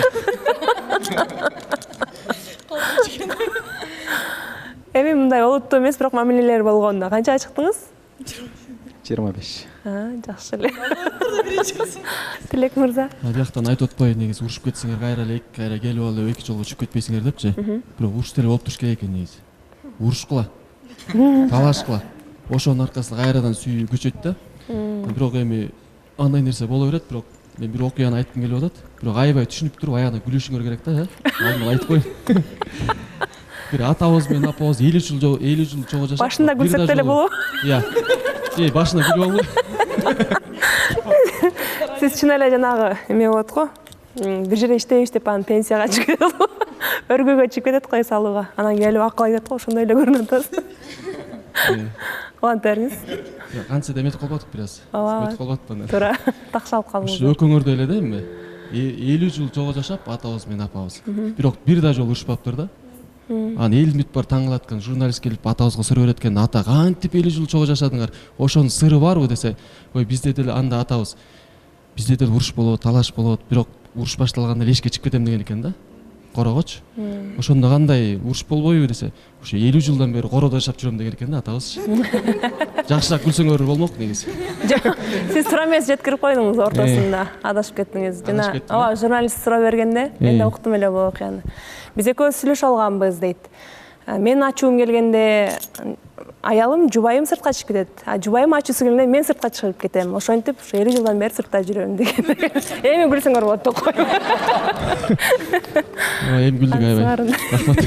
Эми мындай олуттуу эмес, бирок мамилелер болгондо канчага чыктыңыз? 25. Жакшы эле. Тилек мырза. Бияктан айтып атпайбы, негизи урушуп кетсеңер кайра элек, кайра келип алып эки жолго чыгып кетпейсиңер депчи. Бирок уруш деле болуп туруш керек экен негизи. Урушкула, талашкыла. Ошонун аркасында кайрадан сүйүү күчөйт да. Бирок эми андай нерсе боло берет, бирок мен бир окуяны айткым келип атат. Бирок аябай түшүнүп туруп аягына күлүшүңөр керек да, Алдын айтып коеюн. Бир атабыз менен апабыз 50 жыл чогуу жашап. Башында күлсөк деле болобу? Башында күлүп албай. Сиз чын эле жанагы эме болот го. Бир жерде иштеп анан пенсияга чыгып кетет го. Өргөгө чыгып кетет го салууга. Анан келип акыл айтат го, ошондой эле көрүнүп атасыз. Улантериңиз. Канча деметип калбадык бир аз. Өтүп калбадыппы анан. Туура, такшалып калдыңыз. Ушу өкөңөрдөй эле да эми. 50 жыл чогуу жашап атабыз менен апабыз. Бирок бир да жолу урушпаптыр да. Анан эл бүт бар таң калаткан журналист келип атабызга суроо берет экен, ата кантип 50 жыл чогуу жашадыңар? Ошонун сыры барбы десе, ой бизде деле анда атабыз бизде деле уруш болот, талаш болот, бирок уруш башталганда эле эшикке чыгып кетем деген экен да. Корогочу. Ошондо кандай уруш болбойбу десе, ошо 50 жылдан бери короодо жашап жүрөм деген экен да атабыз. Жакшыраак күлсөңөр болмок негизи. Сиз туура эмес жеткирип койдуңуз ортосунда, адашып кеттиңиз. Жана ооба журналист суроо бергенде мен да уктум эле бул окуяны. Биз экөөбүз сүйлөшүп алганбыз дейт. Мен ачуум келгенде аялым, жубайым сыртка чыгып кетет. Жубайым ачуусу келгенде мен сыртка чыгып кетем. Ошентип ушу 50 жылдан бери сыртта жүрөм деген. Эми күлсөңөр болот деп койдум. Эми күлдүк аябай. Рахмат.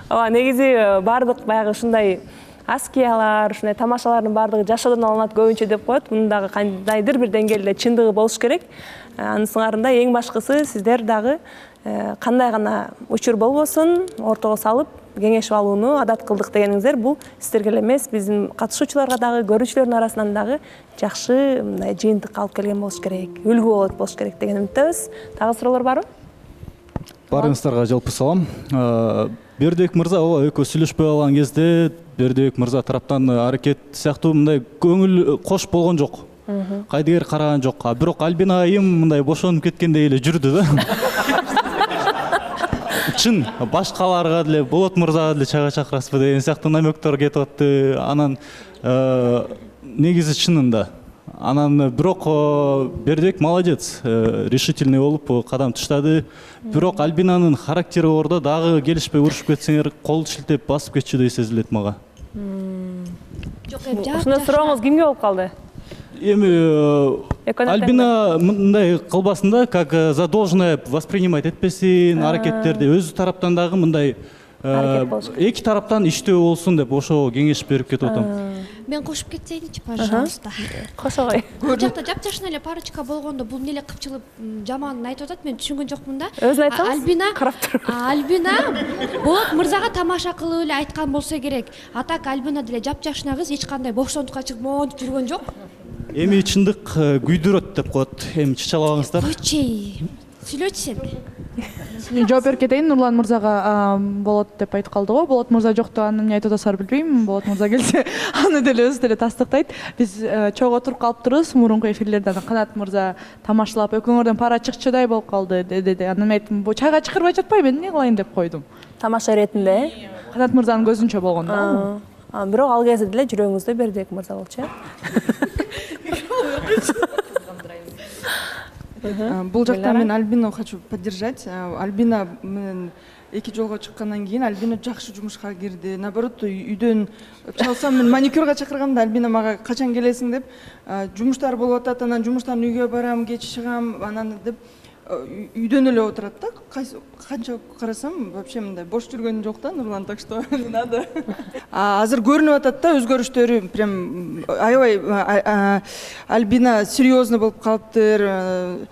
Ооба, негизи бардык баягы ушундай аскиялар, ушундай тамашалардын бардыгы жашоодон алынат көбүнчө деп коет. Мунун дагы кандайдыр бир деңгээлде чындыгы болуш керек. Анын сыңарында эң башкысы сиздер дагы кандай гана учур болбосун ортого салып кеңешип алууну адат кылдык дегениңиздер бул сиздерге эле эмес, биздин катышуучуларга дагы, көрүүчүлөрдүн арасынан дагы жакшы мындай жыйынтыкка алып келген болуш керек, үлгү болот болуш керек деген үмүттөбүз. Дагы суроолор барбы? Барыңыздарга жалпы салам. Бердибек мырза ооба экөө сүйлөшпөй алган кезде Бердибек мырза тараптан аракет сыяктуу мындай көңүл кош болгон жок. Кайдыгер караган жок. Бирок Альбина айым мындай бошонуп кеткендей эле жүрдү да. Чын башкаларга деле Болот мырзага деле чайга чакырасызбы деген сыяктуу намектор кетип атты. Анан негизи чынында. Анан бирок Бердибек молодец, решительный болуп кадам таштады. Бирок Альбинанын характери ордо дагы келишпей урушуп кетсеңер кол шилтеп басып кетчүдөй сезилет мага. Жок, ушуна сурооңуз кимге болуп калды? Эми Альбина мындай кылбасын да, как задолженное воспринимать этпесин, аракеттерди өзү тараптан дагы мындай эки тараптан иштөө болсун деп ошо кеңеш берип кетип атам. Мен кошуп кетсейинчи, пожалуйста. Кошогой. Бул жакта жапжашын эле парочка болгондо бул эмне эле кыпчылып жаманын айтып атат, мен түшүнгөн жокмун да. Өзүн айтсаңыз? Альбина карап туруп. Альбина Болот мырзага тамаша кылып эле айткан болсо керек. А так Альбина деле жапжашына кыз, эч кандай боштондукка чыгып монтип жүргөн жок. Эми чындык күйдүрөт деп коет. Эми чычалабаңыздар. Койчу. Сүйлөчү сен. Жооп берип кетейин, Нурлан мырзага болот деп айтып калды го. Болот мырза жокто аны эмне айтып атасыздар билбейм. Болот мырза келсе аны деле өзү деле тастыктайт. Биз чогуу отуруп калыптырбыз мурунку эфирлерден. Канат мырза тамашалап экөөңөрдөн пара чыкчыдай болуп калды деди. Анан мен айттым, бу чайга чакырбай жатпайбы, эмне кылайын деп койдум. Тамаша иретинде. Канат мырзанын көзүнчө болгондо. Бирок ал кезде деле жүрөгүңүздө Бердибек мырза болчу. Бул жакта мен Альбину хочу поддержать. Альбина менен эки жолго чыккандан кийин Альбина жакшы жумушка кирди. Наоборот, үйдөн чалсам мен маникюрга чакыргамда Альбина мага качан келесиң деп жумуштар болуп атат, анан жумуштан үйгө барам, кеч чыгам, анан деп үйдөн эле отурат да, канча карасам вообще мындай бош жүргөн жок да Нурлан, так что не надо. Азыр көрүнүп атат да өзгөрүштөрү, прям аябай Альбина серьезный болуп калыптыр,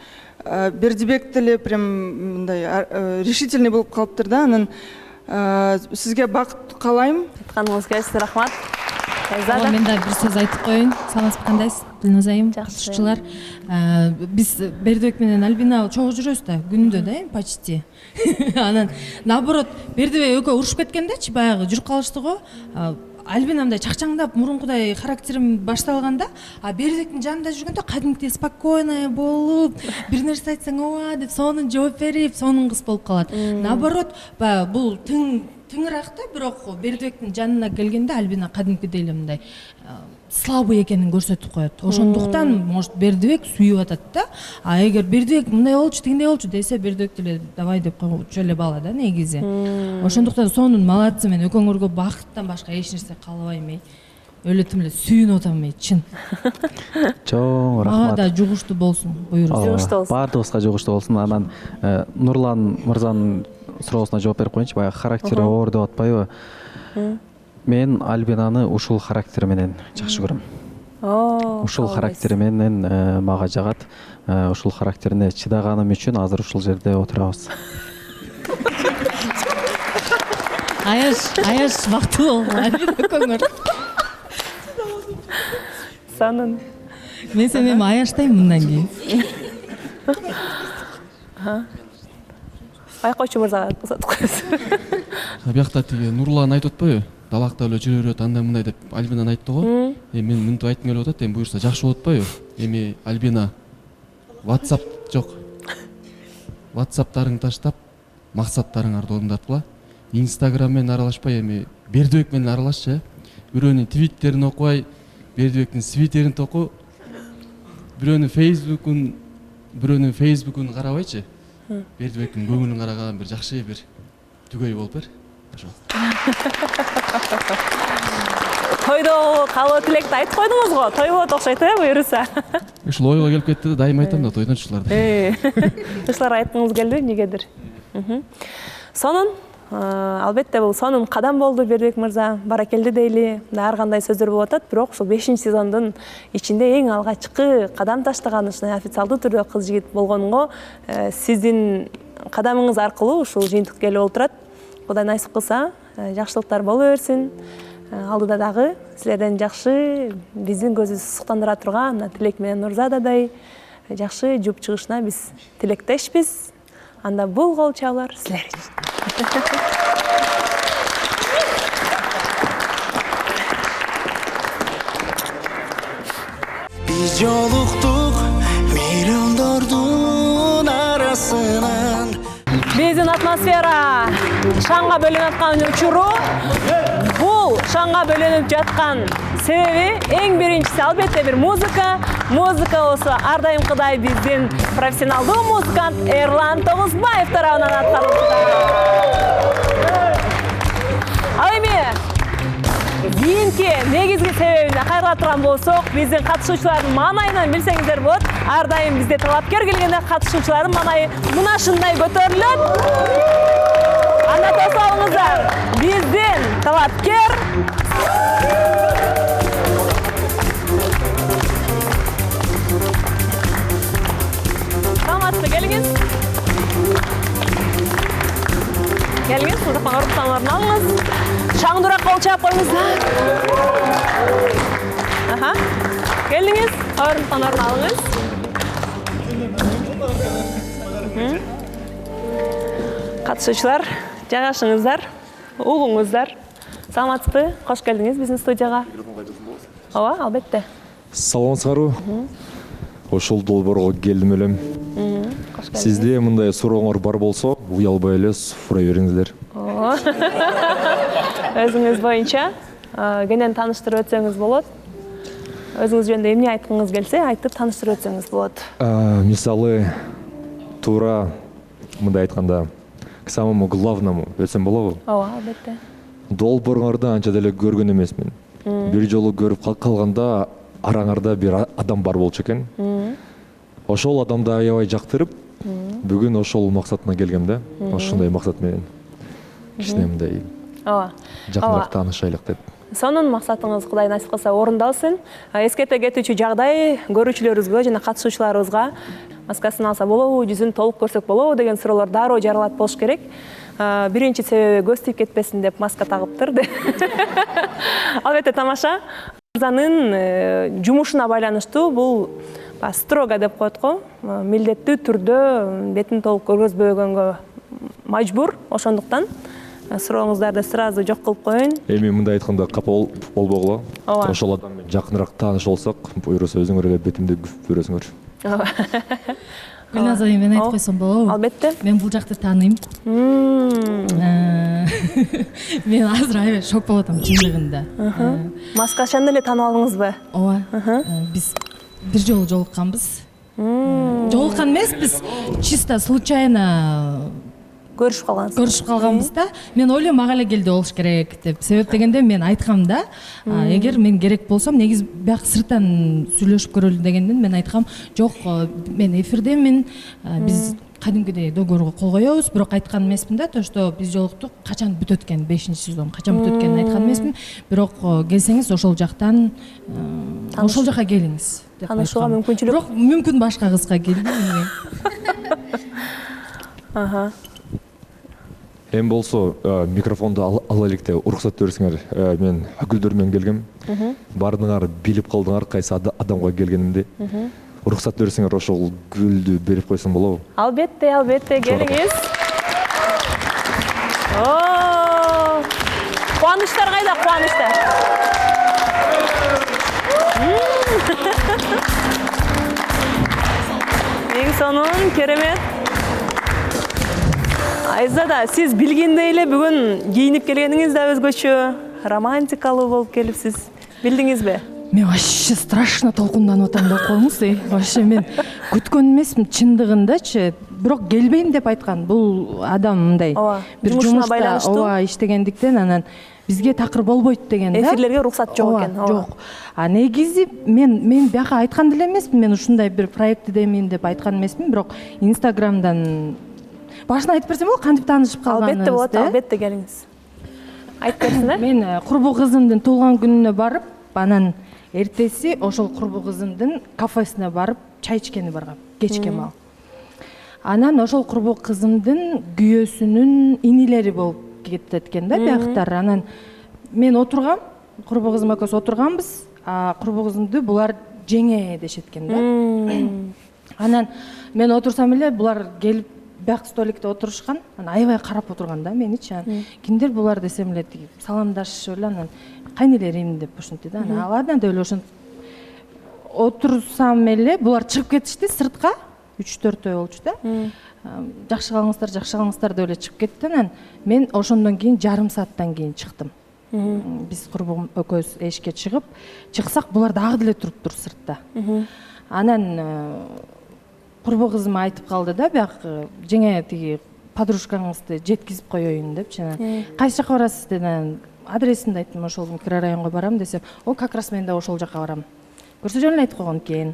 Бердибек деле прям мындай решительный болуп калыптыр да. Анан сизге бакыт каалайм. Айтканыңыз келсин, рахмат. Мен да бир сөз айтып коеюн. Саламатсызбы, кандайсыз? Дилназайым, катышуучулар. Биз Бердибек менен Альбина чогуу жүрөбүз да, күндө да, почти. Анан наоборот, Бердибек экөө урушуп кеткендечи, баягы жүрүп калышты го. Альбина мындай чакчаңдап, мурункудай характерим башталганда, Бердибектин жанында жүргөндө кадимкидей спокойно болуп, бир нерсе айтсаң ооба деп сонун жооп берип, сонун кыз болуп калат. Наоборот, бул тыңыраак да, бирок Бердибектин жанына келгенде Альбина кадимкидей эле мындай слабый экенин көрсөтүп коет. Ошондуктан может Бердибек сүйүп атат да. Эгер Бердибек мындай болчу, тигиндей болчу десе, Бердибек деле давай деп койчу эле бала да негизи. Ошондуктан сонун малатсы, мен экөөңөргө бакыттан башка эч нерсе каалабайм. Өлөтүм эле сүйүнүп атам, чын. Чоң рахмат. Ага да жугуштуу болсун, буюрсуң. Жугуштуу болсун. Баардыгыбызга жугуштуу болсун. Анан Нурлан мырзанын суроосуна жооп берип коеюнчу. Баягы характери оор деп атпайбы? Мен Альбинаны ушул характери менен жакшы көрөм. Ушул характери менен мага жагат. Ушул характерине чыдаганым үчүн азыр ушул жерде отурабыз. Аяш бактылуу болгула. Санын. Мен сени аяштайм мындан кийин. Байкоочу мырзага узатып коебуз. Биякта тиги Нурлан айтып атпайбы? Далакта эле жүрө берет, андай мындай деп Альбинан айтты го. Мен мынтип айткым келип атат, буюрса жакшы болот атпайбы? Эми Альбина WhatsApp жок. WhatsApp'тарыңды таштап, максаттарыңарды орундаткыла. Instagram менен аралашпай, эми Бердибек менен аралашчы. Бирөөнүн твиттерин окубай, Бердибектин свитерин току. Бирөөнүн Facebook'ун карабайчы. Бердибектин көңүлүн караган бир жакшы бир түгөй болуп бер. Тойдо калуу тилекти айтып койдуңуз го. Той болот окшойт, буюрса. Ушул ойго келип кетти да, дайыма айтам да тойдон чышларды. Чышлар айткыңыз келди, негедир. Сонун, албетте бул сонун кадам болду Бердибек мырза. Баракелди дейли. Ар кандай сөздөр болуп атат, бирок ушул 5-сезондун ичинде эң алгачкы кадам таштаган ушундай официалдуу түрдө кыз жигит болгонго сиздин кадамыңыз аркылуу ушул жыйынтык келип отурат. Кудай насип кылса, жакшылыктар боло берсин. Алдыда дагы силерден жакшы, биздин көзүбүздү суктандыра турган Тилек менен Нурзададай жакшы жуп чыгышына биз тилектешпиз. Анда бул кол чабуулар силер үчүн. Биз жолуктук миллиондордун арасынан. Биздин атмосфера шаңга бөлүнүп аткан учуру, бул шаңга бөлүнүп жаткан себеби эң биринчиси албетте бир музыка. Музыка болсо ар дайымкыдай биздин профессионалдуу музыкант Эрлан Тогузбаев тарабынан аткарылды. Ал эми кийинки негизги себебине кайрыла турган болсок, биздин катышуучулардын маанайынан билсеңиздер болот. Ар дайым бизде талапкер келгенде катышуучулардын маанайы мынашындай көтөрүлөт. Анда тосуп алыңыздар. Биздин талапкер Саламатсызбы, келиңиз. Келиңиз, музыканы орунтууларын алыңыз. Шаңдыраак кол чаап коюңуздар. Келиңиз, орунтууларын алыңыз. Катышуучулар, жайгашыңыздар, угуңуздар. Саламатсызбы? Кош келдиңиз биздин студияга. Ооба, албетте. Саламатсыздарбы? Ошол долбоорго келдим элем. Сизде мындай сурооңор бар болсо, уялбай эле сурай бериңиздер. Өзүңүз боюнча кенен тааныштырып өтсөңүз болот. Өзүңүз жөнүндө эмне айткыңыз келсе, айтып тааныштырып өтсөңүз болот. Мисалы, туура мындай айтканда, к самому главному өтсөм болобу? Ооба, албетте. Долбооруңарды анча деле көргөн эмесмин. Бир жолу көрүп калганда араңарда бир адам бар болчу экен. Ошол адамды аябай жактырып, Бүгүн ошол максатына келгем да. Ошондой максат менен кичине мындай ооба жакыныраак таанышайлык деп. Сонун максатыңыз Кудай насип кылса орундалсын. Эскерте кетүүчү жагдай көрүүчүлөрүбүзгө жана катышуучуларыбызга маскасын алса болобу, жүзүн толук көрсөк болобу деген суроолор дароо жаралат болуш керек. Биринчи себеби көз тийип кетпесин деп маска тагыптыр. Албетте тамаша. Мырзанын жумушуна байланыштуу бул строго деп коет го. Милдеттүү түрдө бетин толук көргөзбөгөнгө мажбур. Ошондуктан сурооңуздарды сразу жок кылып коеюн. Эми мындай айтканда капа болбогула. Ошол адам менен жакыныраак тааныш болсок, буйруса өзүңөр эле бетимди күп көрөсүңөр. Гүлназ айым, мен айтып койсом болобу? Албетте. Мен бул жакты тааныйм. Мен азыр аябай шок болуп атам чындыгында. Маскашаны эле таанып алдыңызбы? Ооба. Биз бир жолу жолукканбыз. Жолуккан эмеспиз, чисто случайно көрүшүп калганбыз да. Мен ойлойм мага эле келди болуш керек деп. Себеп дегенде мен айткам да, эгер мен керек болсом, негизи бияк сырттан сүйлөшүп көрөлү дегенден мен айткам, жок, мен эфирдемин, биз кадимкидей договорго кол коебуз, бирок айткан эмеспин да, то что биз жолуктук, качан бүтөт экен, 5-сезон качан бүтөт экенин айткан эмеспин, бирок келсеңиз ошол жактан ошол жака келиңиз деп айткам. Таанышууга мүмкүнчүлүк. Бирок мүмкүн башка кызга келди менге. Эми болсо микрофонду ала электе уруксат берсеңер, мен Гүлдөр менен келгем. Бардыңар, билип калдыңар кайсы адамга келгенимди. Уруксат берсеңер, ошол гүлдү берип койсоң болобу? Албетте, албетте, келиңиз. Кубанычтар кайда, кубанычтар? Эң сонун, керемет. Айзада, сиз билгендей эле бүгүн кийинип келгениңиз да өзгөчө, романтикалуу болуп келипсиз. Билдиңизби? Мен вообще страшно толкунданып атам деп коюңуз. Вообще мен күткөн эмесмин чындыгындачы. Бирок келбейм деп айткан. Бул адам мындай бир жумушта иштегендиктен анан бизге такыр болбойт деген да. Эфирлерге уруксат жок экен. Жок. Негизи мен бияка айткан деле эмесмин. Мен ушундай бир проектидемин деп айткан эмесмин, бирок Инстаграмдан башына айтып берсем болобу, кантип таанышып калганыбызды. Албетте болот, албетте келиңиз. Айтып берсиңер. Мен курбу кызымдын туулган күнүнө барып, анан эртеси ошол курбу кызымдын кафесине барып чай ичкени баргам, кечке маал. Анан ошол курбу кызымдын күйөөсүнүн инилери болуп кетет экен да, бияктар. Анан мен отургам, курбу кызым экөөбүз отурганбыз, курбу кызымды булар жеңе дешет экен да. Анан мен отурсам эле булар келип бияк столикте отурушкан, анан аябай карап отурган да меничи. Кимдер булар десем эле тиги саламдашып эле анан кайнелерим деп ушинтти да. Анан ладно деп эле ошентип отурсам эле булар чыгып кетишти сыртка. 3-4 болчу да. Жакшы калыңыздар деп эле чыгып кетти. Анан мен ошондон кийин жарым сааттан кийин чыктым. Биз курбум экөөбүз эшикке чыксак булар дагы деле туруптур сыртта. Анан курбу кызым айтып калды да, бияк жеңе тиги подружкаңызды жеткизип коеюн депчи. Кайсы жака барасыз деп адресимди айттым, ошол микрорайонго барам десем, как раз мен да ошол жака барам. Көрсө жөн эле айтып койгон экен.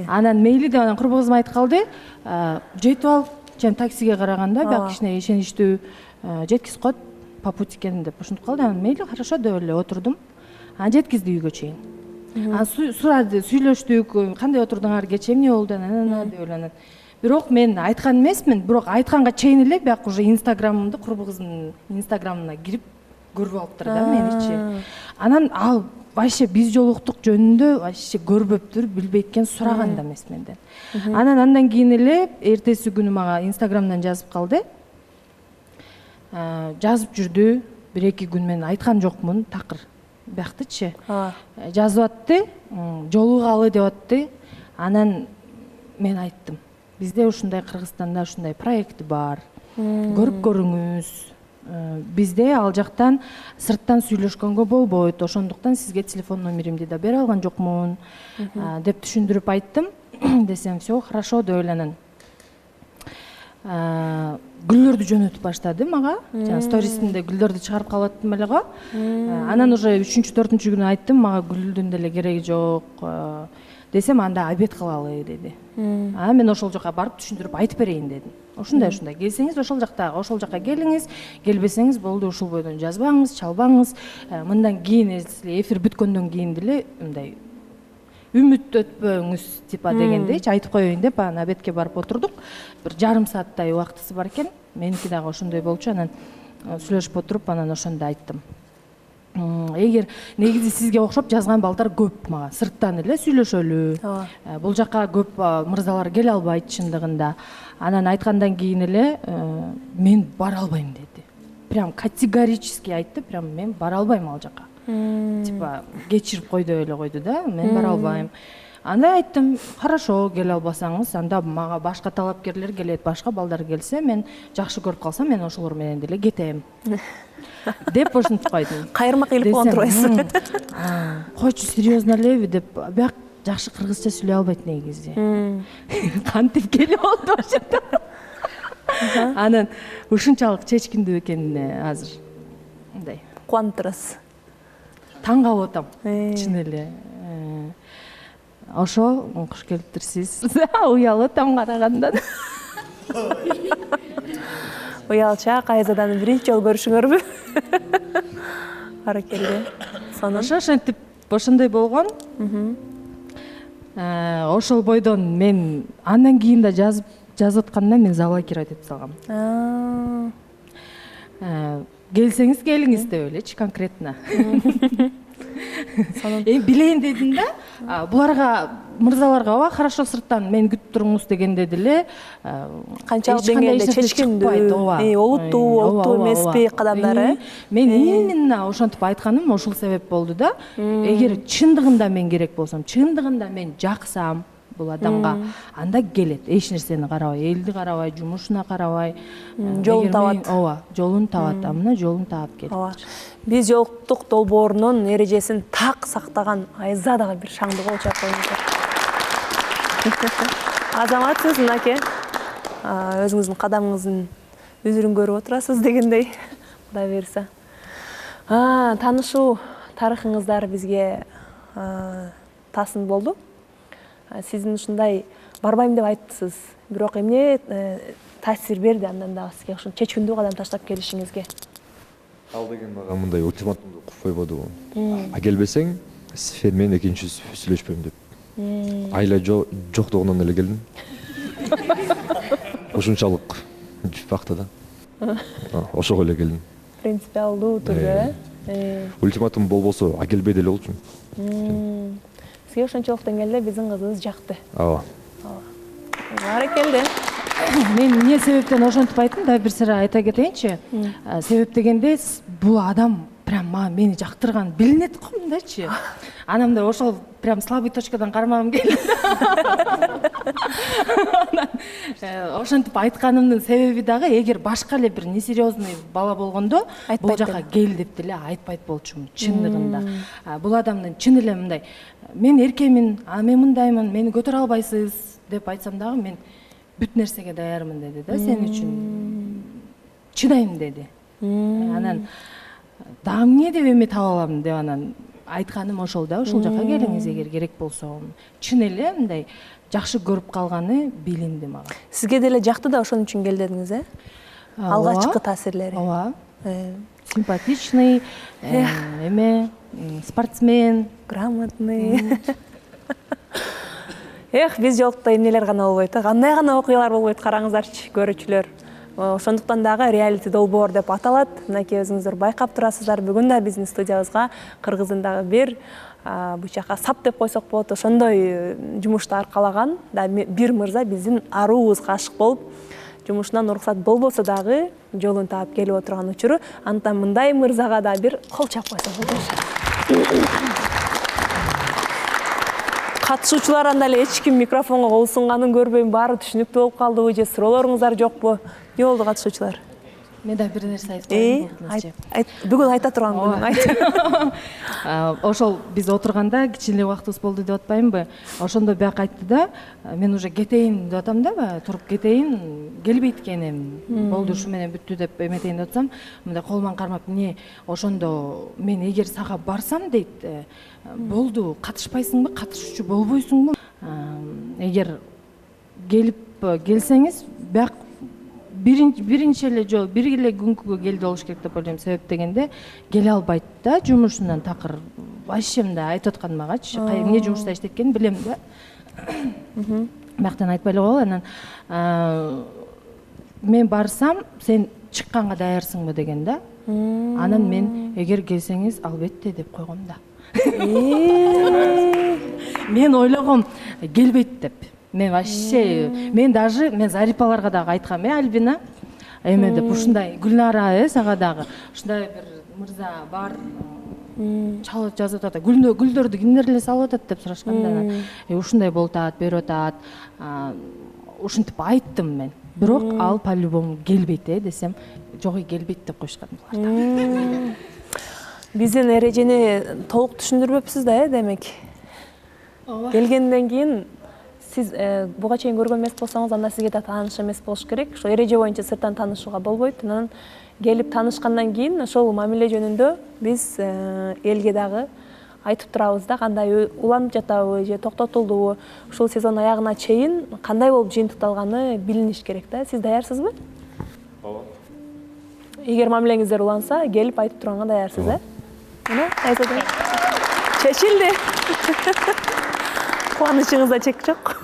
Анан мейли деп анан курбу кызым айтып калды, жетип ал, жана таксиге караганда бияк кичине ишеничтүү жеткизип коет, по пути экен деп ушинтип калды. Анан мейли, хорошо деп эле отурдум. Анан жеткизди үйгө чейин. Сурады, сүйлөштүк, кандай отурдуңар, кечээ эмне болду деп эле. Бирок мен айткан эмесмин, бирок айтканга чейин эле бияк уже Инстаграмымды курбу кызымдын Инстаграмына кирип көрүп алыптыр да меничи. Анан ал вообще биз жолуктук жөнүндө вообще көрбөптүр, билбейт экен, сураган да эмес менден. Анан андан кийин эле эртеси күнү мага Инстаграмдан жазып калды. Жазып жүрдү, 1-2 күн мен айткан жокмун, такыр бияктычы. Жазып атты, жолугалы деп атты. Анан мен айттым, бизде ушундай Кыргызстанда ушундай проект бар. Көрүп көрүңүз. Бизде ал жактан сырттан сүйлөшкөнгө болбойт, ошондуктан сизге телефон номеримди да бере алган жокмун деп түшүндүрүп айттым. Десем, все хорошо деп эле анан гүлдөрдү жөнөтүп баштады мага. Жана сторисимде гүлдөрдү чыгарып калып аттым эле го. Анан уже 3-4 күнү айттым, мага гүлдүн деле кереги жок. десем анда обед кылалы деди. Мен ошол жака барып түшүндүрүп айтып берейин дедим. Ушундай келсеңиз ошол жака келиңиз, келбесеңиз болду, ушул бойдон жазбаңыз, чалбаңыз. Мындан кийин эфир бүткөндөн кийин деле мындай үмүттөтпөңүз типа дегендейчи айтып коеюн деп анан обедке барып отурдук. Бир жарым сааттай убактысы бар экен. Меники дагы ошондой болчу. Анан сүйлөшүп отуруп анан ошондо айттым. Эгер негизи сизге окшоп жазган балдар көп мага, сырттан эле сүйлөшөлү. Бул жака көп мырзалар келе албайт чындыгында. Анан айткандан кийин эле мен бара албайм деди. Прям категорически айтты, прям мен бара албайм ал жака. Типа кечирип кой деп эле койду да, мен бара албайм. Анда айттым, хорошо, келе албасаңыз, анда мага башка талапкерлер келет, башка балдар келсе, мен жакшы көрүп калсам, мен ошолор менен деле кетем. Деп ошентип койдум. Кайырмак илип койгон турбайсыз. Койчу, серьезно элеби деп, бияк жакшы кыргызча сүйлөй албайт негизи. Кантип келип болду ошондо. Анан ушунчалык чечкиндүү экенине азыр мындай кубанып турасыз. Таң калып атам, чын эле. Ошо куш келиптирсиз. Уялып атам карагандан. Уялча Кайзаданы биринчи жолу көрүшүңөрбү? Баракелде. Ошентип ошондой болгон. Ошол бойдон мен андан кийин да жазып атканда мен заблокировать этип салгам. Келсеңиз келиңиз деп элечи конкретно. Билейин дедим да, буларга мырзаларга ооба хорошо сырттан мени күтүп туруңуз дегенде деле канчалык деңгээлде чечкиндүү, олуттуу эмеспи кадамдары. Мен именно ошентип айтканым ошол себеп болду да. Эгер чындыгында мен керек болсом, чындыгында мен жаксам бул адамга, анда келет. Эч нерсени карабай, элди карабай, жумушуна карабай, жолун табат. Ооба, жолун табат. Амына жолун таап келет. Биз жолуктук долбоорунун эрежесин так сактаган Айза дагы бир шаңды кол чап коюңуздар. Азаматсыз мынакей. Өзүңүздүн кадамыңыздын үзүрүн көрүп отурасыз дегендей. Кудай берсе. Таанышуу тарыхыңыздар бизге тасын болду. Сиздин ушундай барбайм деп айттысыз. Бирок эмне таасир берди андан дагы сизге ушун чечкиндүү кадам таштап келишиңизге? Ал деген мага мындай ультиматумду куюп койбоду. Келбесең, сен менен экинчи сүйлөшпөйм деп. Айла жоктугунан эле келдим. Ушунчалык жупакта да. Ошого эле келдим. Принципиалдуу түрдө. Ультиматум болбосо, келбей деле болчу. Сизге ошончолук деңгээлде биздин кызыбыз жакты. Ооба. Баракелде. Мен эмне себептен ошентип айттым да, бир сыра айта кетейинчи. Себеп дегенде бул адам прям мени жактырган билинет го мындайчы. Анан да ошол прям слабый точкадан кармагым келди. Ошентип айтканымдын себеби дагы, эгер башка эле бир несерьезный бала болгондо, бул жака кел деп деле айтпайт болчумун чындыгында. Бул адамдын чын эле мындай, мен эркемин, мен мындаймын, мени көтөрө албайсыз деп айтсам дагы мен бүт нерсеге даярмын деди да, сен үчүн чыдайм деди. Анан дагы эмне деп эме таба алам деп анан айтканым ошол да, ошол жака келиңиз эгер керек болсо. Чын эле мындай жакшы көрүп калганы билинди мага. Сизге деле жакты да, ошон үчүн кел дедиңиз, Алгачкы таасирлери. Ооба. Симпатичный, эме, спортсмен, грамотный. Биз жолукта эмнелер гана болбойт, кандай гана окуялар болбойт, караңыздарчы, көрүүчүлөр. Ошондуктан дагы реалити долбоор деп аталат. Мынакей өзүңүздөр байкап турасыздар. Бүгүн да биздин студиябызга кыргыздын дагы бир бучакка сап деп койсок болот, ошондой жумушту аркалаган бир мырза биздин аруубузга ашык болуп, жумушунан уруксат болбосо дагы жолун таап келип отурган учуру. Антан мындай мырзага да бир кол чап койсок болот. Катышуучулар анда эле эч ким микрофонго кол сунганын көрбөйм, баары түшүнүктүү болуп калдыбы же суроолоруңуздар жокпу? Не болду катышуучулар? Мен да бир нерсе айтып коеюн. Бүгүн айта турган күнүң айт. Ошол биз отурганда кичине убактыбыз болду деп атпаймынбы? Ошондо бияк айтты да, мен уже кетейин деп атам да, туруп кетейин, келбейт экеним. Болду ушу менен бүттү деп эметейин деп атсам, мындай колуман кармап, эмне ошондо мен эгер сага барсам дейт, болду, катышпайсыңбы, катышуучу болбойсуңбу? эгер келсеңиз бияк биринчи эле жолу бир эле күнгө келди болуш керек деп ойлойм. Себеп дегенде келе албайт да, жумушунан такыр. Вообще мындай айтып аткан магачы, эмне жумушта иштейт экенин билем да. Бияктан айтпай эле коелу. Анан мен барсам, сен чыкканга даярсыңбы деген да. Анан мен эгер келсеңиз албетте деп койгом да. Мен ойлогом келбейт деп. Мен вообще, мен Зарипаларга дагы айткам, Альбина, эме деп ушундай Гүлнара, сага дагы ушундай бир мырза бар, чалып жазып атат, гүлдөрдү кимдер эле салып атат деп сурашканда, ушундай болуп атат, берип атат. Ушинтип айттым мен. Бирок ал по-любому келбейт десем, жок, келбейт деп коюшкан булар. Биздин эрежени толук түшүндүрбөпсүз да, демек. Келгенден кийин сиз буга чейин көргөн эмес болсоңуз, анда сизге да тааныш эмес болуш керек. Ошо эреже боюнча сырттан таанышууга болбойт. Анан келип таанышкандан кийин ошол мамиле жөнүндө биз элге дагы айтып турабыз да, кандай уланып жатабы же токтотулдубу, ушул сезон аягына чейин кандай болуп жыйынтыкталганы билиниш керек да. Сиз даярсызбы? Ооба. Эгер мамилеңиздер уланса, келип айтып турганга даярсыз, Мына Айзада чечилди. Кубанычыңызда чек жок.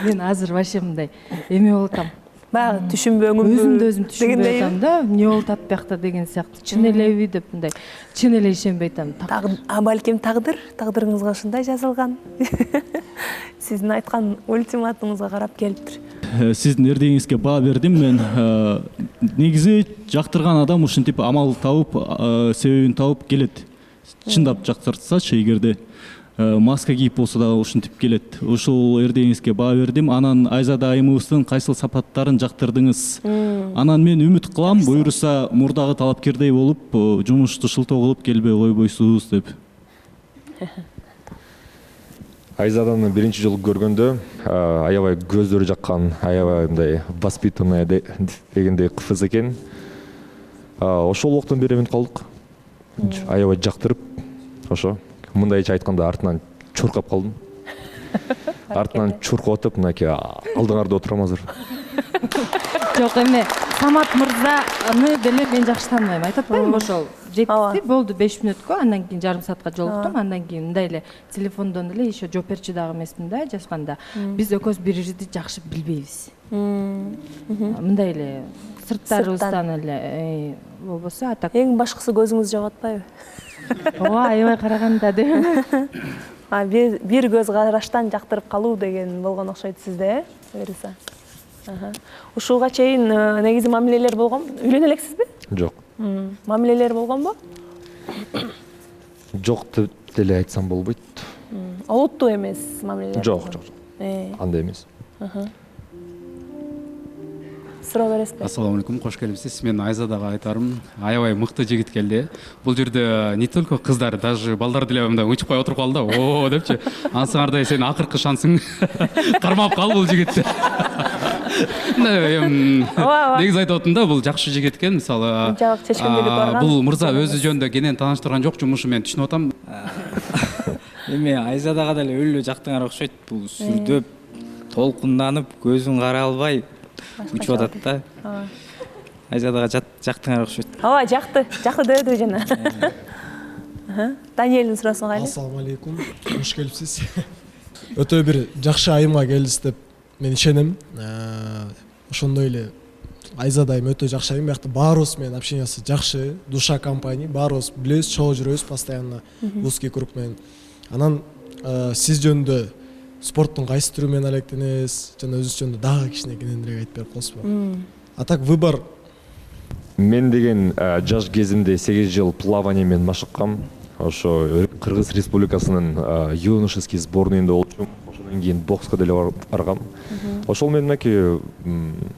Мен азыр вообще мындай эме болуп атам. Баягы түшүнбөңүмбү? Өзүмдү өзүм түшүнбөй атам да, эмне болуп атат биякта деген сыяктуу. Чын элеби деп мындай чын эле ишенбей атам. Балким тагдырыңызга ушундай жазылган. Сиздин айткан ультиматумуңузга карап келиптир. Сиздин эрдегиңизге баа бердим мен. Негизи жактырган адам ушинтип амал табып, себебин табып келет. Чындап жактырсачы, эгерде маска кийип болсо да ушинтип келет. Ушул эрдегиңизге баа бердим. Анан Айзада айымыбыздын кайсыл сапаттарын жактырдыңыз? Анан мен үмүт кылам, буюрса мурдагы талапкердей болуп, жумушту шылтоо кылып келбей койбойсуз деп. Айзаданы биринчи жолу көргөндө аябай көздөрү жаккан, аябай мындай воспитанная дегендей кыз экен. Ошол убактан бери эмин калдык. Аябай жактырып, ошо мындайча айтканда артынан чуркап калдым. Артынан чуркап атып, мынакей алдыңарда отурам азыр. Жок, эме Самат мырзаны деле мен жакшы тааныбайм. Айтып атпаймынбы, ошол жетти, болду 5 мүнөткө, андан кийин жарым саатка жолуктум, андан кийин мындай эле телефондон эле еще жооп берчи дагы эмесмин да, жазганда. Биз экөөбүз бири бирибизди жакшы билбейбиз. Мындай эле сырттарыбыздан эле болбосо, атак. Эң башкысы көзүңүз жок атпайбы? Ооба, аябай караганда деп. Бир көз караштан жактырып калуу деген болгон окшойт сизде, Бериса. Ушуга чейин негизи мамилелер болгон. Үйлөнө элексизби? Жок. Мамилелер болгонбу? Жок деп деле айтсам болбойт. Олуттуу эмес мамилелер. Жок. Андай эмес. Суроо бересизби? Ассаламу алейкум, кош келипсиз. Мен Айзадага айтарым, аябай мыкты жигит келди. Бул жерде не только кыздар, даже балдар деле мындай учуп кой отуруп калды. О депчи. Ансыңардай сен акыркы шансың. Кармап кал бул жигитти. Негизи айтып атам да, бул жакшы жигит экен. Мисалы, бул мырза өзү жөнүндө кенен тааныштырган жок, жумушу мен түшүнүп атам. Эме Айзадага деле өлө жактыңар окшойт. Бул сүрдөп, толкунданып, көзүн карай албай учуп атат да. Айзадага жактыңар окшойт. Ооба, жакты деді жана. Даниэлдин суроосун кайлы. Ассаламу алейкум, кош келипсиз. Өтө бир жакшы айымга келдиз деп мен ишенем. Ошондой эле Айзада айым өтө жакшы айым, биякта баарыбыз менен общениясы жакшы, душа компания, баарыбыз билебиз, чогуу жүрөбүз постоянно узкий круг менен. Анан сиз жөнүндө спорттун кайсы түрү менен алектенесиз, жана өзүңүз жөнүндө дагы кичине кененирээк айтып берип коесузбу? А так выбор. Мен деген жаш кезимде 8 жыл плавание менен машыккам. Ошо Кыргыз Республикасынын юношеский сборныйында болчумун. Ошондон кийин бокска деле баргам. Ошол менен мынакей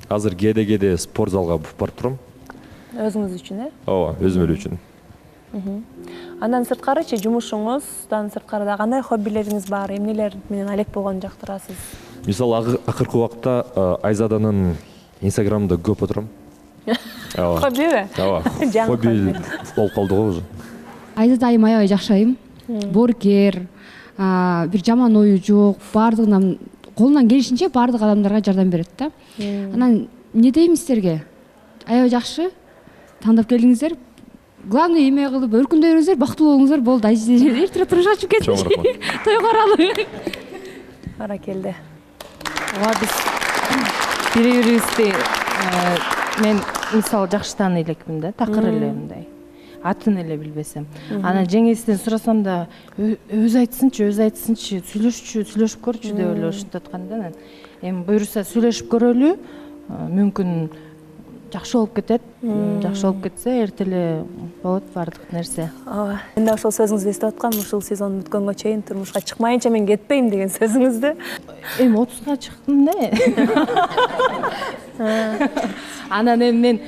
азыр кээде спорт залга барып турам. Өзүңүз үчүн, Ооба, өзүм эле үчүн. Андан сырткарычы жумушуңуздан сырткары да кандай хоббилериңиз бар, эмнелер менен алек болгонду жактырасыз? Мисалы, акыркы убакта Айзаданын Инстаграмында көп отурам. Хоббиби? Ооба. Хобби болуп калды го уже. Айзада айым аябай жакшы айым. Боорукер, бир жаман ою жок, баардыгынан колунан келишинче баардык адамдарга жардам берет да. Анан эмне дейм силерге? Аябай жакшы тандап келдиңиздер. Главный эме кылып өркүндөй бериңиздер, бактылуу болуңуздар болду. Эртерээк турмушка чыгып кетинчи. Той каралы. Баракелде. Ооба биз бири-бирибизди мен мисалы жакшы тааный элекмин да, такыр эле мындай. Атын эле билбесем. Анан жеңесинен сурасам да өзү айтсынчы, сүйлөшүп көрчү деп эле ушинтип аткан да. Анан эми буюрса сүйлөшүп көрөлү, мүмкүн жакшы болуп кетет. Жакшы болуп кетсе, эртеле болот баардык нерсе. Ооба. Мен да ошол сөзүңүздү эстеп аткам, ушул сезон бүткөнгө чейин турмушка чыкмайынча мен кетпейм деген сөзүңүздү. Эми 30га чыктым да. Анан эми мен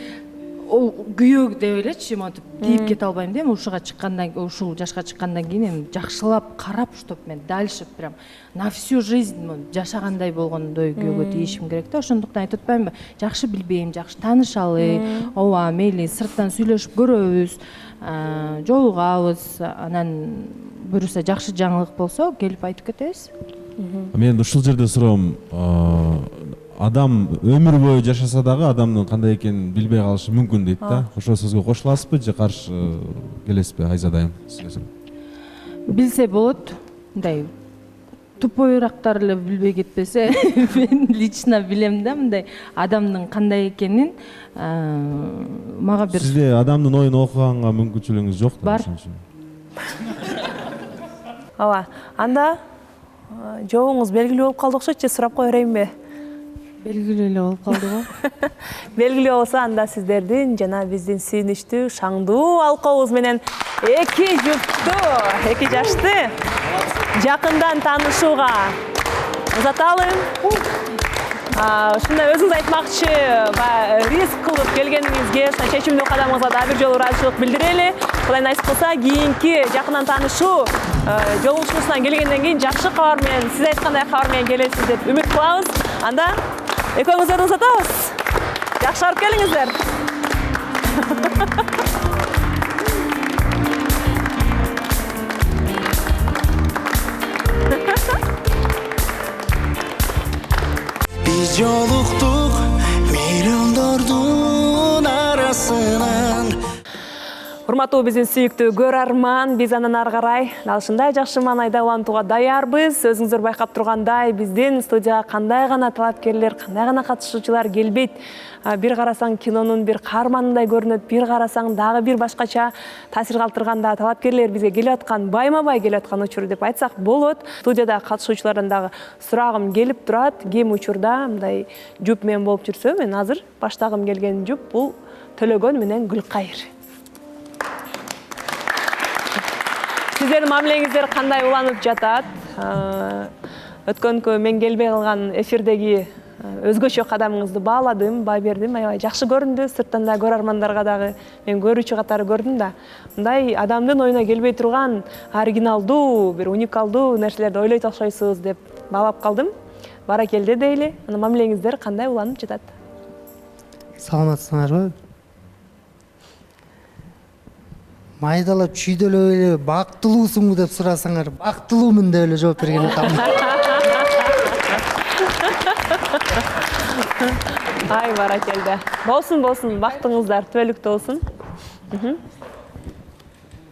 күйөө деп элечи, монтип тийип кете албайм да. Ушул жашка чыккандан кийин эми жакшылап карап, чтоб мен дальше прям на всю жизнь жашагандай болгондой күйөөгө тийишим керек да. Ошондуктан айтып атпаймынбы? Жакшы билбейм, жакшы таанышалы, ооба, мейли сырттан сүйлөшүп көрөбүз, жолугабыз, анан буюрса жакшы жаңылык болсо келип айтып кетебиз. Мен ушул жерде суроом, адам өмүр бою жашаса дагы адамдын кандай экенин билбей калышы мүмкүн дейт да. Ошол сөзгө кошуласызбы же каршы келесизби Айзадайым? Билсе болот, мындай тупойрактар эле билбей кетпесе, мен лично билем да, мындай адамдын кандай экенин. Мага бир Сизде адамдын оюн окуганга мүмкүнчүлүгүңүз жок да, бар. Ооба. Анда жообуңуз белгилүү болуп калды окшойт же сурап кое берейинби? Белгилүү эле болуп калды го. Белгилүү болсо анда сиздердин жана биздин сүйүнүчтүү шаңдуу алкообуз менен эки жупту, эки жашты жакындан таанышууга узаталы. Ушундай өзүңүз айтмакчы, риск кылып келгениңизге, чечимдүү кадамыңызга дагы бир жолу ыраазычылык билдирели. Кудай насип кылса, кийинки жакындан таанышуу жолугушуусунан келгенден кийин жакшы кабар менен, сиз айткандай кабар менен келесиз деп үмүт кылабыз. Анда экөөңүздөрдү узатабыз. Жакшы алып келиңиздер. Biz joluktuk миллиондордун арасынан. Урматтуу биздин сүйүктүү көрөрман, биз андан ары карай ушундай жакшы маанайда улантууга даярбыз. Өзүңүздөр байкап тургандай, биздин студияга кандай гана талапкерлер, кандай гана катышуучулар келбейт. Бир карасаң кинонун бир каарманындай көрүнөт, бир карасаң дагы бир башкача таасир калтырганда талапкерлер бизге келип аткан, байма-бай келип аткан учур деп айтсак болот. Студияда катышуучулардан дагы сурагым келип турат. Ким учурда мындай жуп менен болуп жүрсө, мен азыр баштагым келген жуп бул Төлөгөн менен Гүлкайыр. Сиздердин мамилеңиздер кандай уланып жатат? Өткөнкү мен келбей калган эфирдеги өзгөчө кадамыңызды бааладым, баа бердим, аябай жакшы көрүндү. Сырттан да көрөрмандарга дагы мен көрүүчү катары көрдүм да. Мындай адамдын оюна келбей турган оригиналдуу, бир уникалдуу нерселерди ойлойт окшойсуз деп баалап калдым. Баракелде дейли. Анан мамилеңиздер кандай уланып жатат? Саламатсыңарбы? Майдалап чүйдөлөп эле бактылуусуңбу деп сурасаңар, бактылуумун деп эле жооп берген атам. Ай, баракелде. Болсун, бактыңыздар түбөлүктүү болсун.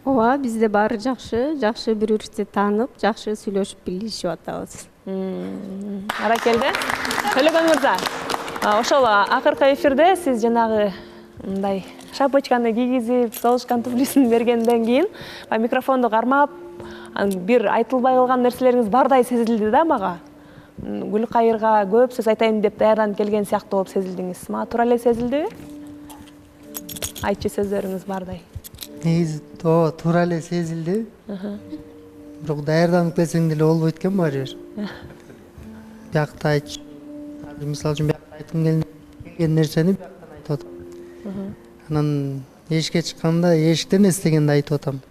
Ооба, бизде баары жакшы, бири-бирибизди таанып, жакшы сүйлөшүп билишип атабыз. Баракелде. Төлөгөн мырза, ошол акыркы эфирде сиз жанагы мындай шапочканы кийгизип, солушкан туфлисин бергенден кийин микрофонду кармап, бир айтылбай калган нерселериңиз бардай сезилди да мага. Гүлкайырга көп сөз айтайын деп даярданып келген сыяктуу болуп сезилдиңиз. Мага туура эле сезилдиби? Айтчы сөздөрүңүз бардай. Негизи туура эле сезилди. Бирок даярданып келсең деле болбойт экен баары бир. Биякта айтчы. Мисалы үчүн биякта айткым келген нерсени бияктан айтып атам. Анан эшикке чыкканда эшиктен эстегенди айтып атам.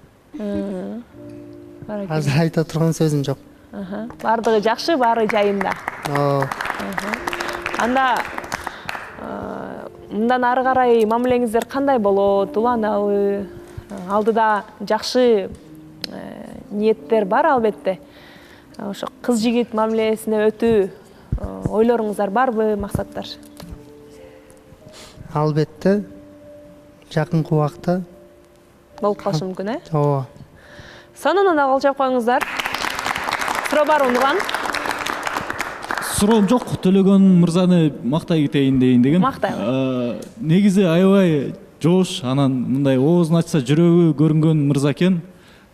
Азыр айта турган сөзүм жок. Бардыгы жакшы, баары жайында. Анда мындан ары карай мамилеңиздер кандай болот? Уланабы? Алдыда жакшы ниеттер бар албетте. ошо кыз жигит мамилесине өтүү ойлоруңуздар барбы, максаттар? Албетте жакынкы убакта болуп калышы мүмкүн, ооба. Сонунан да кол чап коюңуздар. Суроо бар Нурлан? Суроом жок, Төлөгөн мырзаны мактай кетейин деген. Мактайлы. Негизи аябай жоош, анан мындай оозун ачса жүрөгү көрүнгөн мырза экен.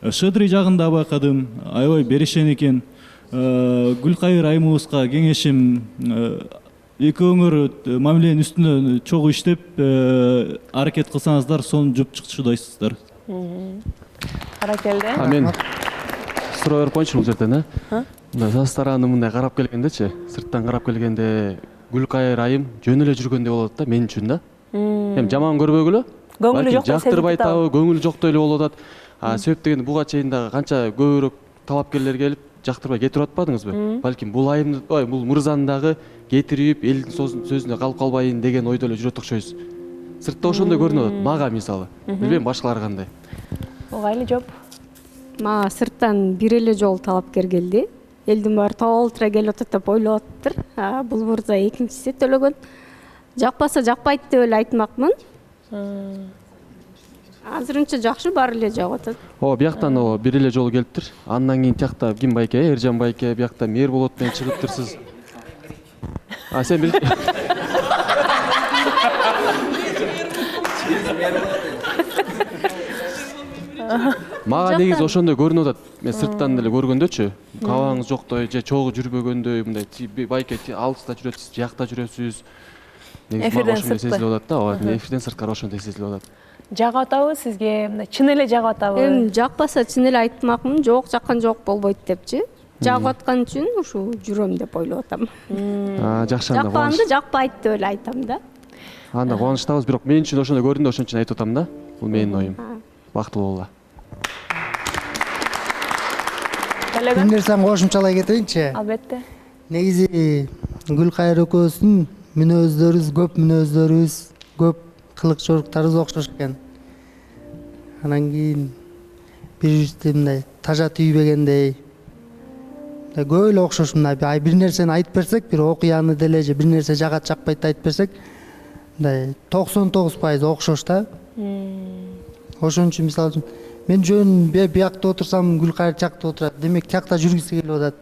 Шыдри жагында байкадым, аябай беришен экен. Гүлкайыр Айымыбызга кеңешим, экөөңөр мамиленин үстүнө чогуу иштеп, аракет кылсаңыздар, сонун жуп чыкчудайсыздар. Аракелде. Мен суроо берип коеюнчу бул жерден, со стороны мындай карап келгендечи, сырттан карап келгенде Гүлкайыр Айым жөн эле жүргөндөй болот да, мен үчүн да. Эми жаман көрбөгүлө, Көңүлү жок деп жактырбай табы, көңүлү жоктой эле болуп атат. Себеп дегенде буга чейин дагы канча көбүрөөк талапкерлер келип, жактырбай кетирип атпадыңызбы? Балким бул айымды, бул мырзаны дагы кетирип, элдин сөзүнө калып калбайын деген ойдо эле жүрөт окшойсуз. Сыртта ошондой көрүнүп атат, мага мисалы. Билбейм башкалар кандай. Ыңгайлуу жооп. Мага сырттан бир эле жолу талапкер келди. Элдин баары толтура келип атат деп ойлоп атыптыр. Бул мырза экинчиси Төлөгөн. Жакпаса жакпайт деп эле айтмакмын. Азырынча жакшы, баары эле жагып атат. Бияктан бир эле жолу келиптир. Андан кийин тиякта ким байке, Эржан байке, биякта Мээрболот менен чыгыптырсыз. Сен бил. Мага негизи ошондой көрүнүп атат. Мен сырттан эле көргөндөчү, кабагыңыз жоктой же чогуу жүрбөгөндөй, мындай байке алыста жүрөсүз, жакта жүрөсүз. Негизи мага ошондой сезилип атат да, эфирден сырткары ошондой сезилип атат. Жагып атабы сизге? Чын эле жагып атабы? Эми жакпаса чын эле айтмакмын, жок жаккан жок болбойт депчи. Жагып аткан үчүн ушу жүрөм деп ойлоп атам. Жакшы анда. Жакпаганды жакпайт деп эле айтам да. Анда кубанычтабыз, бирок мен үчүн ошондой көрүндү, ошон үчүн айтып атам да. Бул менин оюм. Бактылуу болгула. Бир нерсени кошумчалай кетейинчи. Албетте. Негизи Гүлкайыр экөөбүздүн мүнөздөрүбүз, көп мүнөздөрүбүз, көп кылык жоруктарыбыз окшош экен. Анан кийин бирибизди мындай тажа түйбөгөндөй, көп эле окшош. Мындай бир нерсени айтып берсек, бир окуяны деле же бир нерсе жагат жакпайт айтып берсек, мындай 99% окшош да. Ошон үчүн мисалы үчүн мен жөн биякта отурсам, Гүлкайыр жакта отурат. Демек тиякта жүргүсү келип атат.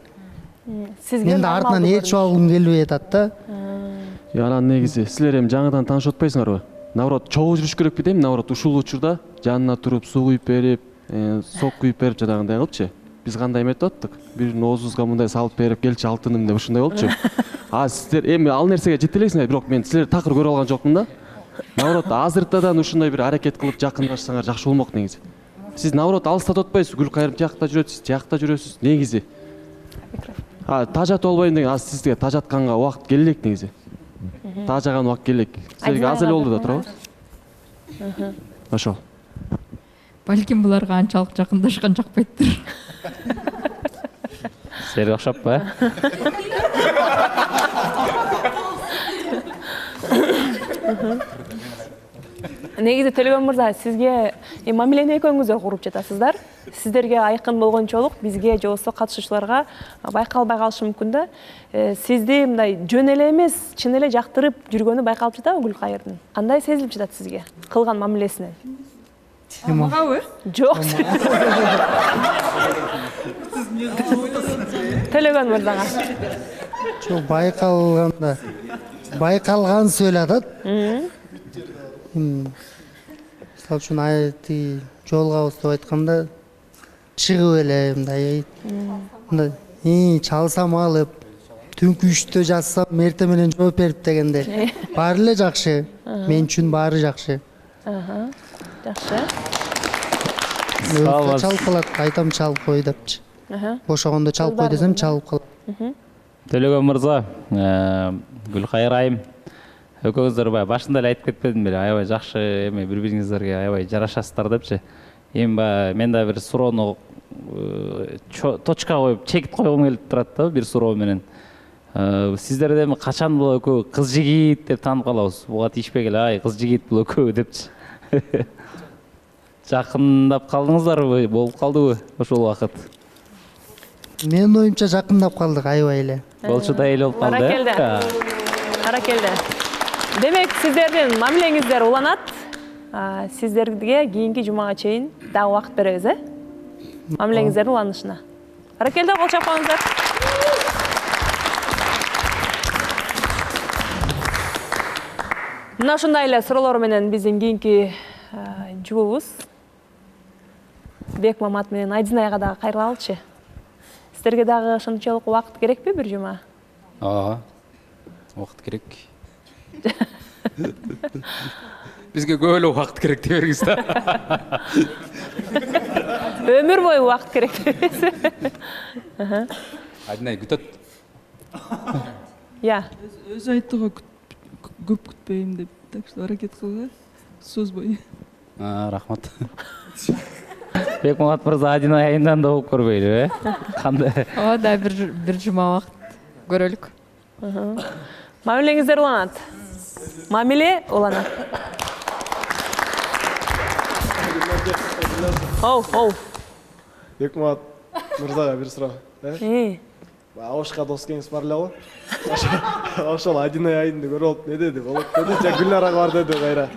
Мен да артынан ээрчип алгым келип атат да. Анан негизи силер эми жаңыдан таанышып атпайсыңарбы? Наоборот, чогуу жүрүш керекпи дейм. Наоборот, ушул учурда жанына туруп, суу куюп берип, сок куюп берип жадагандай кылыпчы. Биз кандай эметип аттык? Бир оозубузга мындай салып берип, келчи алтыным деп ушундай болчу. Силер эми ал нерсеге жете элексиңер, бирок мен силерди такыр көрө алган жокмун да. Наоборот, азыртадан ушундай бир аракет кылып жакындашсаңар жакшы болмок негизи. Сиз наоборот алыстат атпайсыз, Гүлкайыр тиякта жүрөт, сиз тиякта жүрөсүз негизи. Тажат болбойн деген, сизге тажатканга убакыт келе элек негизи. Тажаган убакыт келе элек. Силерге аз эле болду да, туурабы? Ошол. Балким буларга анчалык жакындашкан жакпайттыр. Силерге окшоппу, Негизи Төлөгөн мырза, сизге мамилени экөөңүздөр куруп жатасыздар. Сиздерге айкын болгончолук бизге же болбосо катышуучуларга байкалбай калышы мүмкүн да. Сизди мындай жөн эле эмес, чын эле жактырып жүргөнү байкалып жатабы Гүлкайырдын? Кандай сезилип жатат сизге кылган мамилесинен? Магабы? Жок. Төлөгөн мырзага. Жок, байкалган сөйлөп атат. Мисалы үчүн айти жолгабыз деп айтканда чыгып эле мындай чалсам алып, түнкү 3-тө жазсам эртең менен жооп берип дегенде баары эле жакшы. Мен үчүн баары жакшы. Жакшы. Чалып калат, айтам чалып кой депчи. Бошогондо чалып кой десем чалып калат. Төлөгөн мырза, Гүлкайыр айым, экөөңүздөр башында эле айтып кетпедим беле, аябай жакшы эми бири-бириңиздерге аябай жарашасыздар депчи. Эми мен да бир суроону точка коюп чекит койгум келип турат да, бир суроо менен. Сиздерде эми качан бул экөө кыз жигит деп таанып калабыз? Буга тийишпей эле, ай кыз жигит бул экөө депчи. Жакындап калдыңыздарбы, болуп калдыбы ошол убакыт? Менин оюмча жакындап калдык аябай эле. Болчу да эле болуп калды. Баракелде. Демек сиздердин мамилеңиздер уланат. Сиздерге кийинки жумага чейин дагы убакыт беребиз, мамилеңиздердин уланышына. Баракелде, кол чапкаңыздар. Мына ушундай эле суроолор менен биздин кийинки жубубуз Бек Мамат менен Айдинайга дагы кайрылалычы. Сиздерге дагы ошончолук убакыт керекпи бир жума? Убакыт керек. Бизге көп эле убакыт керек деп бериңиз да. Өмүр бою убакыт керек дейсиз. Айдинай күтөт. Өзү айтты го көп күтпейм деп, так что аракет кылгыла. Сөз бою. Рахмат. Бек Мамат мырза Айдинай айынан да болуп көрбөйлү, кандай? Ооба, да бир жума убакыт көрөлүк. Мамилеңиздер уланат. Мамиле уланат. Бек Мамат мырзага бир суроо. Ауышқа дос кеңес бар эле го. Ошол Айдинай айдынды көрүп алып не деди? Болот деди, же Гүлнарага бар деди кайра.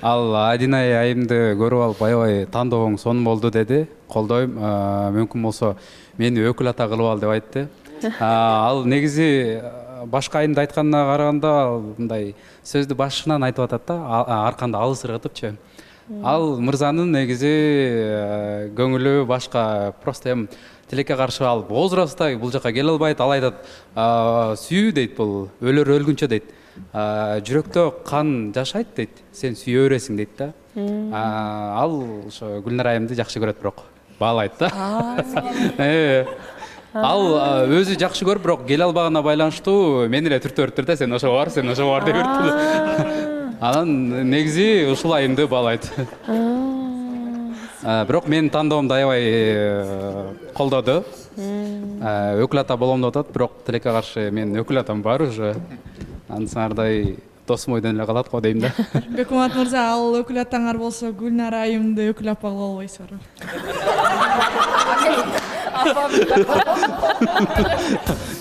Ал Айдинай айымды көрүп алып аябай тандообуң сонун болду деди. Колдойм, мүмкүн болсо мени өкүл ата кылып ал деп айтты. Ал негизи башка айымды айтканына караганда мындай сөздү башынан айтып атат да, арканда алыс ыргытыпчы. Ал мырзанын негизи көңүлү башка, просто эми тилекке каршы ал возраста бул жака келе албайт. Ал айтат, сүйүү дейт, бул өлөр өлгүнчө дейт. Жүрөктө кан жашайт дейт, сен сүйө бересиң дейт да. Ал ошо Гүлнар айымды жакшы көрөт, бирок баалайт да. Ал өзү жакшы көрүп, бирок келе албаганына байланыштуу мени эле түртөбүрттүр да, сен ошого бар, сен ошого бар деп берди. Анан негизи ушул айымды баалайт. Бирок менин тандоомду аябай колдоду. Өкүл ата болом деп атат, бирок тилекке каршы менин өкүл атам бар уже. Ансыңардай досум ойдон эле калат го дейм да. Бек Мамат мырза, ал өкүл атаңар болсо Гүлнар айымды өкүл апа кыла албайсызбы?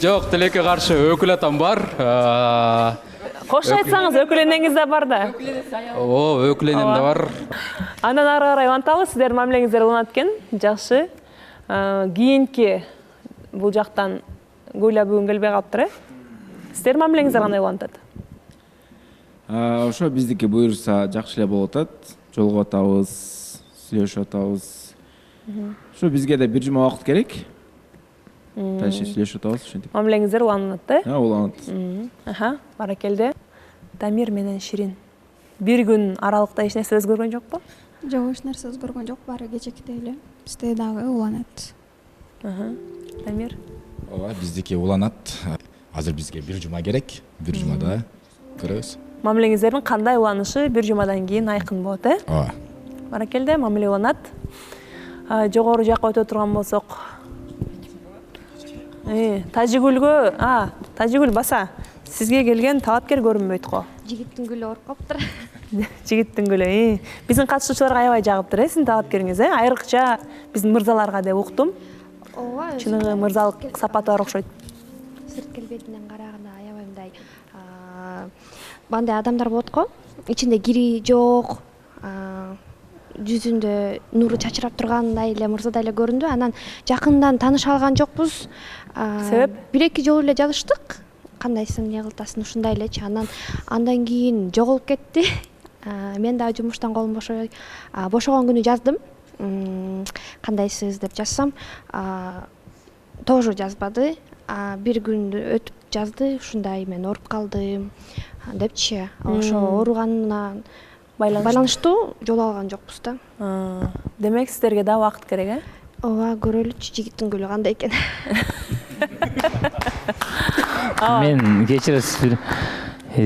Жок, тилекке каршы өкүл атам бар. Кош айтсаңыз, өкүл энеңиз да бар да. Өкүл энем да бар. Андан ары карай уланталы, сиздер мамилеңиздер уланат экен. Жакшы. Кийинки бул жактан Гүля бүгүн келбей калыптыр, Сиздер мамилеңиздер кандай улантат? Ошо биздики буюрса жакшы эле болуп атат. Жолугуп атабыз, сүйлөшүп атабыз. Ошо бизге да бир жума убакыт керек. Дальше сүйлөшүп атабыз, ошентип. Мамилеңиздер уланат, уланат. Баракелде. Дамир менен Ширин. Бир күн аралыкта эч нерсе өзгөргөн жокпу? Жок, эч нерсе өзгөргөн жок, баары кечектей эле. Бизде дагы уланат. Дамир? Ооба, биздики уланат. Азыр бизге бир жума керек. Бир жумада көрөбүз. Мамилеңиздердин кандай уланышы бир жумадан кийин айкын болот, Ооба. Баракелде, мамиле уланат. Жогору жакка өтө турган болсок. Тажигүлгө, Тажигүл баса. Сизге келген талапкер көрүнбөйт го. Жигиттин гүлү ооруп калыптыр. Жигиттин гүлү. Биздин катышуучуларга аябай жагыптыр, сиздин талапкериңиз, Айрыкча биздин мырзаларга деп уктум. Ооба. Чыныгы мырзалык сапаты бар окшойт. Сырт келбетинен караганда аябай мындай мындай адамдар болот го. Ичинде кири жок, жүзүндө нуру чачырап тургандай эле мырзадай эле көрүндү. Анан жакындан тааныша алган жокпуз. Себеп? Бир-эки жолу эле жазыштык. Кандайсың, эмне кылтасың, ушундай элечи. Андан кийин жоголуп кетти. Мен дагы жумуштан колум бошогон күнү жаздым. Кандайсыз деп жазсам, тоже жазбады. Бир күн өтүп жазды, ушундай мен ооруп калдым депчи. Ошо ооруганына байланыштуу жол алган жокпуз да. Демек сиздерге да убакыт керек, Ооба, көрөлүчү жигиттин гүлү кандай экен. Мен кечиресиз,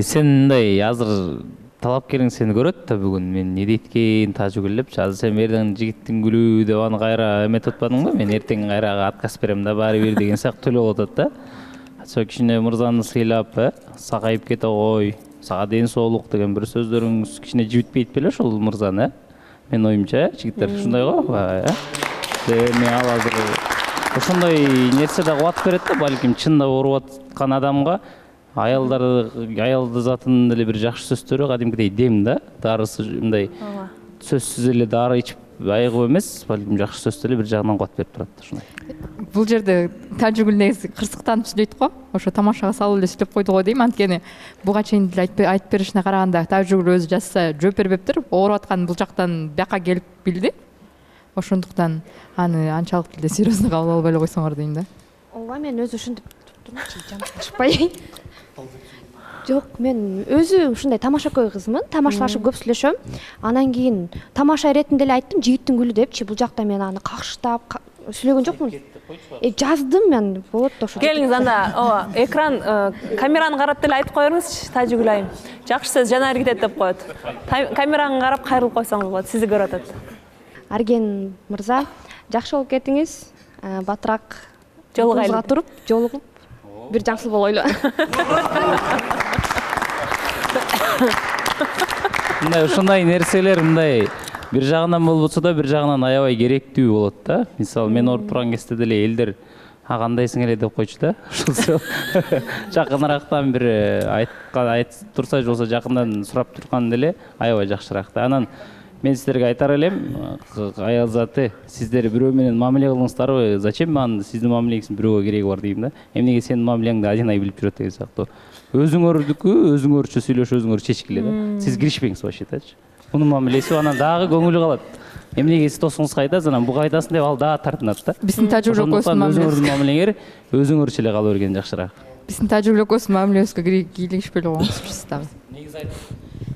сен мындай азыр талапкериң сени көрөт да бүгүн. Мен не дейт экен Тажигүл депчи. Азыр сен берден жигиттин гүлү деп аны кайра эметип атпадыңбы? Мен эртең кайра отказ берем да, баары бир деген сыяктуу эле болуп атат да. Ошо кичине мырзаны сыйлап, сагайып кете кой, сага ден соолук деген бир сөздөрүңүз кичине жибитпейт беле ошол мырзаны, Менин оюмча, жигиттер ушундай го. эми ал азыр ошондой нерсе да кубат берет да, балким чынында ооруп аткан адамга аялды затын деле бир жакшы сөздөрү кадимкидей дем да, дарысы мындай сөзсүз эле дары ичип айыгып эмес, балким жакшы сөз деле бир жагынан кубат берип турат да ошондой. Бул жерде Тажигүл негизи кырсыктанып сүйлөйт го, ошо тамашага салып эле сүйлөп койду го дейм. Анткени буга чейин деле айтып беришине караганда Тажигүл өзү жазса жооп бербептир, ооруп аткан бул жактан бияка келип билди. Ошондуктан аны анчалык деле серьезно кабыл албай эле койсоңор дейм да. Ооба, мен өзү ушинтип туруп жамашпай. Жок, мен өзү ушундай тамашакөй кызмын, тамашалашып көп сүйлөшөм. Анан кийин тамаша иретинде эле айттым, жигиттин гүлү депчи, бул жакта мен аны какшыштап сүйлөгөн жокмун. Жаздым мен, болот ошо. Келиңиз анда, экран камераны карап деле айтып коюңузчу, Тажигүл айым. Жакшы сөз жана бери кетет деп коет. Камераны карап кайрылып койсоңуз болот, сизди көрүп атат. Арген мырза, жакшы болуп кетиңиз. Батыраак жолугайла туруп, жолугуп бир жаңсыл болойлу. Мындай ушундай нерселер мындай бир жагынан болбосо да бир жагынан аябай керектүү болот да. Мисалы мен ооруп турган кезде деле элдер кандайсың эле деп койчу да. Ошол жакынырактан бир айтып турса, же болбосо жакындан сурап турган деле аябай жакшыраак да. Анан мен сиздерге айтар элем, аял заты, сиздер бирөө менен мамиле кылыңыздарбы? Зачем аны сиздин мамилеңиздин бирөөгө кереги бар дейм да. Эмнеге сенин мамилеңди Адинай билип жүрөт деген сыяктуу. Өзүңөрдүкү өзүңөрчө сүйлөшүп, өзүңөр чечкиле да. Сиз киришпеңиз вообще дачы. Мунун мамилеси анан дагы көңүлү калат. Эмнеге сиз досуңузга айтасыз, анан буга айтасың деп ал дагы тартынат да. Биздин Тажигүл экөөбүздүн мамилебиз. Өзүңөрдүн мамилеңер өзүңөрчө эле кала берген жакшыраак. Биздин Тажигүл экөөбүздүн мамилебизге кийлигишпей эле коюңуз дагы.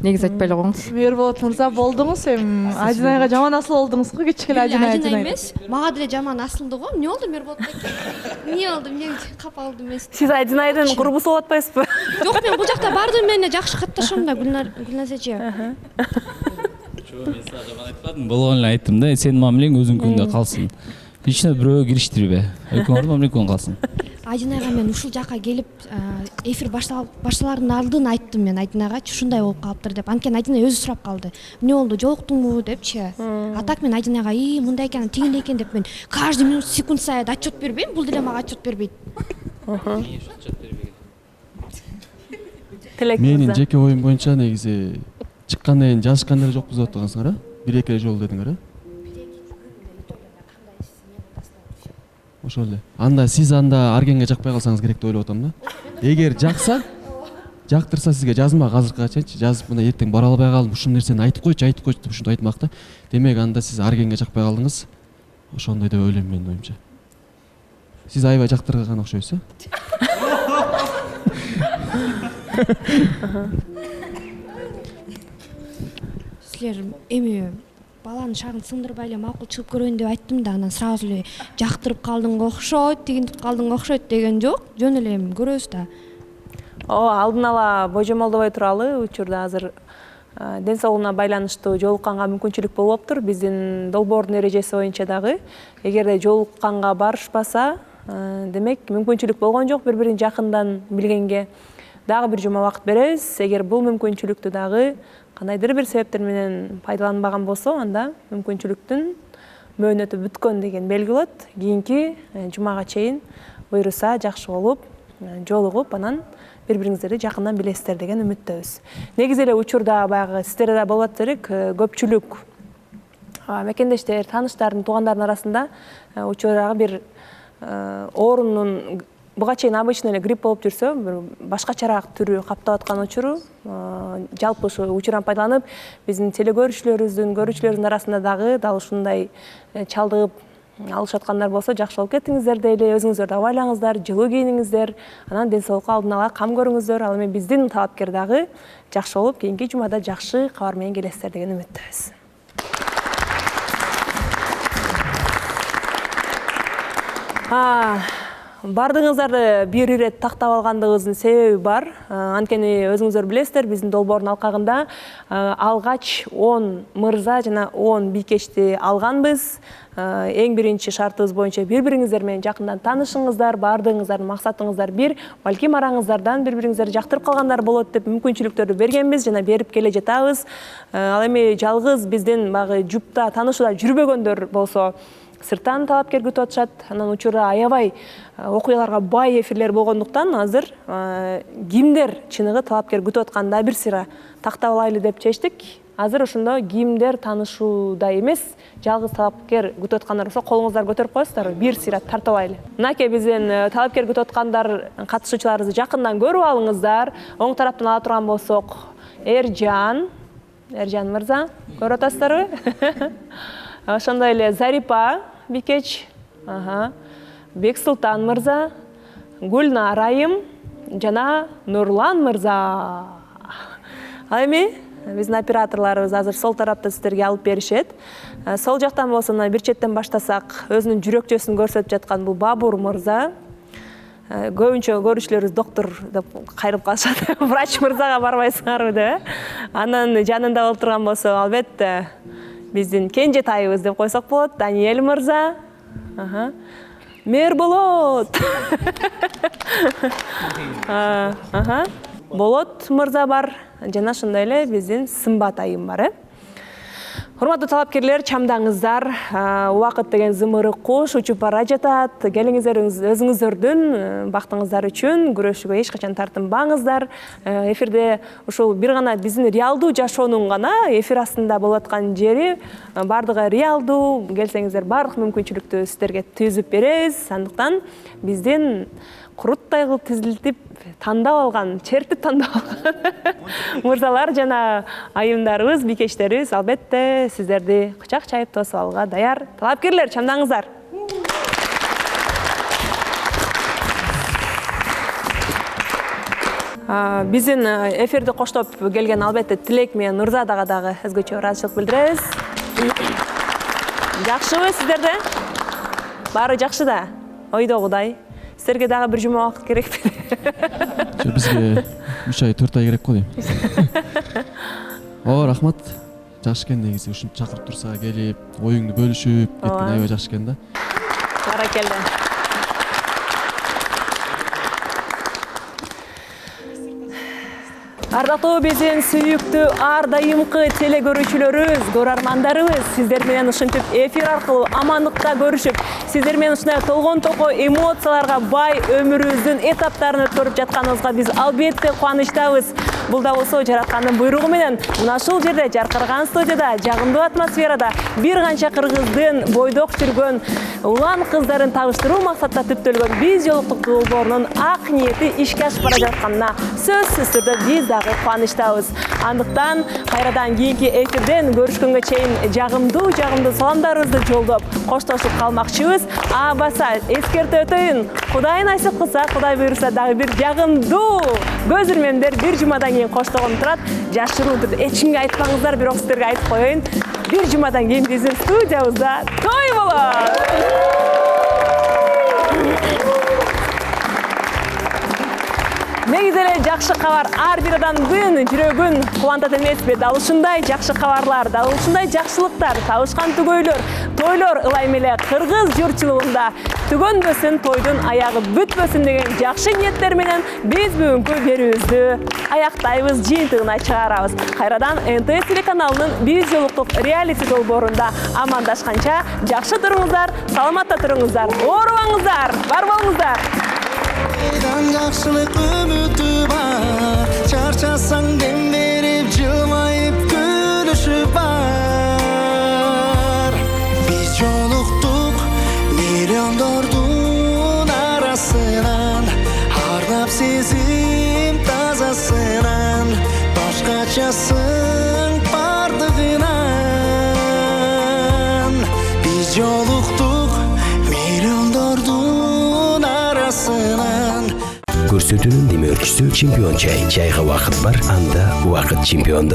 Негиз айтпай эле коюңуз. Мирболот мырза, болдуңуз эми Адинайга жаман асыл болдуңуз го, кичкене Адинай эмес, мага деле жаман асылды го. Эмне болду Мирболот эке? Эмне болду? Мен капа болдум эмес. Сиз Адинайдын курбусу болуп атпайсызбы? Жок, мен бул жакта бардыгы менен жакшы катташам да, Гүлназ эже. Мен сага жаман айтпадым, болгон эле айттым да, сенин мамилең өзүңкүндө калсын. Ичине бирөөгө кириштирбе. Экөөңөрдүн мамилең калсын. Адинайга мен ушул жака келип, эфир башталардын алдын айттым мен Адинайга, ушундай болуп калыптыр деп. Анткени Адинай өзү сурап калды. Эмне болду, жолуктуңбу депчи. А так мен Адинайга мындай экен, тигиндей экен деп мен каждый минут секунд сайын отчет бербейм, бул деле мага отчет бербейт. Менин жеке оюм боюнча негизи чыккандан кийин жазышкан деле жокпуз деп атасыңар, а? Бир-эки эле жолу дедиңер, а? Ошол эле. Анда сиз Аргенге жакпай калсаңыз керек деп ойлоп атам да. Эгер жакса, жактырса сизге жазма азыркыгачачы, жазып мына эртең бара албай калдым, ушул нерсени айтып койчу деп ушинтип айтмак да. Демек анда сиз Аргенге жакпай калдыңыз. Ошондой деп ойлойм менин оюмча. Сиз аябай жактырган окшойсуз, Силер эми баланын шагын сындырбай эле макул чыгып көрөйүн деп айттым да, анан сразу эле жактырып калдыңга окшойт, тигинтип калдыңга окшойт деген жок. Жөн эле көрөбүз да. Алдын ала божомолдобой туралы учурда азыр ден соолугуна байланыштуу жолукканга мүмкүнчүлүк болуптур. Биздин долбоордун эрежеси боюнча дагы эгерде жолукканга барышпаса, демек мүмкүнчүлүк болгон жок бири-бирин жакындан билгенге. Дагы бир жума убакыт беребиз. Эгер бул мүмкүнчүлүктү дагы кандайдыр бир себептер менен пайдаланбаган болсо, анда мүмкүнчүлүктүн мөөнөтү бүткөн деген белги болот. Кийинки жумага чейин буйруса жакшы болуп, жолугуп, анан бири-бириңиздерди жакындан билесиздер деген үмүттөбүз. Негизи эле учурда баягы сиздерде да болот элек, көпчүлүк мекендештер, тааныштардын, туугандардын арасында учурдагы бир оорунун буга чейин обычно эле грипп болуп жүрсө, бир башкачараак түрү каптап аткан учуру, жалпы ушу учурдан пайдаланып, биздин көрүүчүлөрүбүздүн арасында дагы дал ушундай чалдыгып алышып аткандар болсо, жакшы болуп кетиңиздер дейли, өзүңүздөрдү абайлаңыздар, жылуу кийиниңиздер, анан ден соолукка алдын ала кам көрүңүздөр. Ал эми биздин талапкер дагы жакшы болуп, кийинки жумада жакшы кабар менен келесиздер деген үмүттөбүз. Бардыгыңыздарды бир ирет тактап алгандыгыбыздын себеби бар. Анткени өзүңүздөр билесиздер, биздин долбоордун алкагында алгач 10 мырза жана 10 бийкечти алганбыз. Эң биринчи шартыбыз боюнча бири-бириңиздер менен жакындан таанышыңыздар, бардыгыңыздардын максатыңыздар бир, балким араңыздардан бири-бириңиздерди жактырып калгандар болот деп мүмкүнчүлүктөрдү бергенбиз жана берип келе жатабыз. Ал эми жалгыз биздин баягы жупта таанышууда жүрбөгөндөр болсо, сырттан талапкер күтүп атышат. Анан учурда аябай окуяларга бай эфирлер болгондуктан азыр кимдер чыныгы талапкер күтүп атканда бир сыйра тактап алайлы деп чечтик. Азыр ошондо кимдер таанышууда эмес, жалгыз талапкер күтүп аткандар болсо колуңуздар көтөрүп коесуздар, бир сыйра тартып алайлы. Мынакей биздин талапкер күтүп аткандар катышуучуларыбызды жакындан көрүп алыңыздар. Оң тараптан ала турган болсок, Эржан мырза, көрүп атасыздарбы? Ошондой эле Зарипа Бикеч, Бексултан мырза, Гүлнар айым жана Нурлан мырза. Ал эми биздин операторлорубуз азыр сол тарапта сиздерге алып беришет. Сол жактан болсо мына бир четтен баштасак, өзүнүн жүрөкчөсүн көрсөтүп жаткан бул Бабур мырза. Көбүнчө көрүүчүлөрүбүз доктор деп кайрылып калышат. Врач мырзага барбайсыңарбы деп. Анын жанында отурган болсо, албетте биздин кенжетайыбыз деп койсок болот, Даниэль мырза. Мерболот. Болот мырза бар. Жана ошондой эле биздин Сымбат айым бар. Урматтуу талапкерлер, чамдаңыздар. Убакыт деген зымыры куш учуп бара жатат. Келиңиздер өзүңүздөрдүн бактыңыздар үчүн күрөшүүгө эч качан тартынбаңыздар. Эфирде ушул бир гана биздин реалдуу жашоонун гана эфир астында болуп аткан жери, бардыгы реалдуу. Келсеңиздер бардык мүмкүнчүлүктү сиздерге түзүп беребиз. Андыктан биздин куруттай кылып тизилтип тандап алган, чертип тандап алган мырзалар жана айымдарыбыз, бикечтерибиз албетте сиздерди кучак чайып тосуп алууга даяр. Талапкерлер, чамдаңыздар. Биздин эфирди коштоп келген албетте Тилек менен Нурзадага дагы өзгөчө ыраазычылык билдиребиз. Жакшыбы сиздерде? Баары жакшы да? Ойдогудай. Сиздерге дагы бир жума убакыт керекпи? Бизге 3 ай 4 ай керек го дейм. Рахмат. Жакшы экен негизи ушинтип чакырып турса келип, оюңду бөлүшүп кеткен аябай жакшы экен да. Баракелде. Ардактуу биздин сүйүктүү ар дайымкы теле көрүүчүлөрүбүз, көрөрмандарыбыз, сиздер менен ушинтип эфир аркылуу амандыкта көрүшүп, сиздер менен ушундай толгон топо эмоцияларга бай өмүрүбүздүн этаптарын өткөрүп жатканыбызга биз албетте кубанычтабыз. Бул да болсо жараткандын буйругу менен мына ушул жерде жаркыраган студияда, жагымдуу атмосферада бир канча кыргыздын бойдок жүргөн улан кыздарын табыштыруу максатта түптөлгөн биз жолуктук долбоорунун ак ниети ишке ашып бара жатканына сөзсүз түрдө биз дагы кубанычтабыз. Андыктан кайрадан кийинки эфирден көрүшкөнгө чейин жагымдуу саламдарыбызды жолдоп коштошуп калмакчыбыз. Баса эскертип өтөйүн. Кудай насип кылса, Кудай буйруса дагы бир жагымдуу көз ирмемдер бир жумадан кийин коштогон турат. Жашыруу түрдө эч кимге айтпаңыздар, бирок сиздерге айтып коеюн. Бир жумадан кийин биздин студиябызда той болот. Негизи эле жакшы кабар ар бир адамдын жүрөгүн кубантат эмеспи? Дал ушундай жакшы кабарлар, дал ушундай жакшылыктар, табышкан түгөйлөр, тойлор ылайым эле кыргыз журтчулугунда түгөнбөсүн, тойдун аягы бүтпөсүн деген жакшы ниеттер менен биз бүгүнкү берүүбүздү аяктайбыз, жыйынтыгына чыгарабыз. Кайрадан НТС телеканалынын биз жолуктук реалити долбоорунда амандашканча жакшы туруңуздар, саламатта туруңуздар, оорубаңыздар, бар болуңуздар. Жақшылық үміті бар, чарчасаң дем беріп, жылайып күліші бар. Біз жолықтық миллиондордың арасынан, ардап сезім тазасынан, башқачасың бардығынан. Біз жолықтық миллиондордың арасынан. Көрсөтүүнүн демөөрчүсү чемпион чай. Чайга убакыт бар, анда убакыт чемпиондо.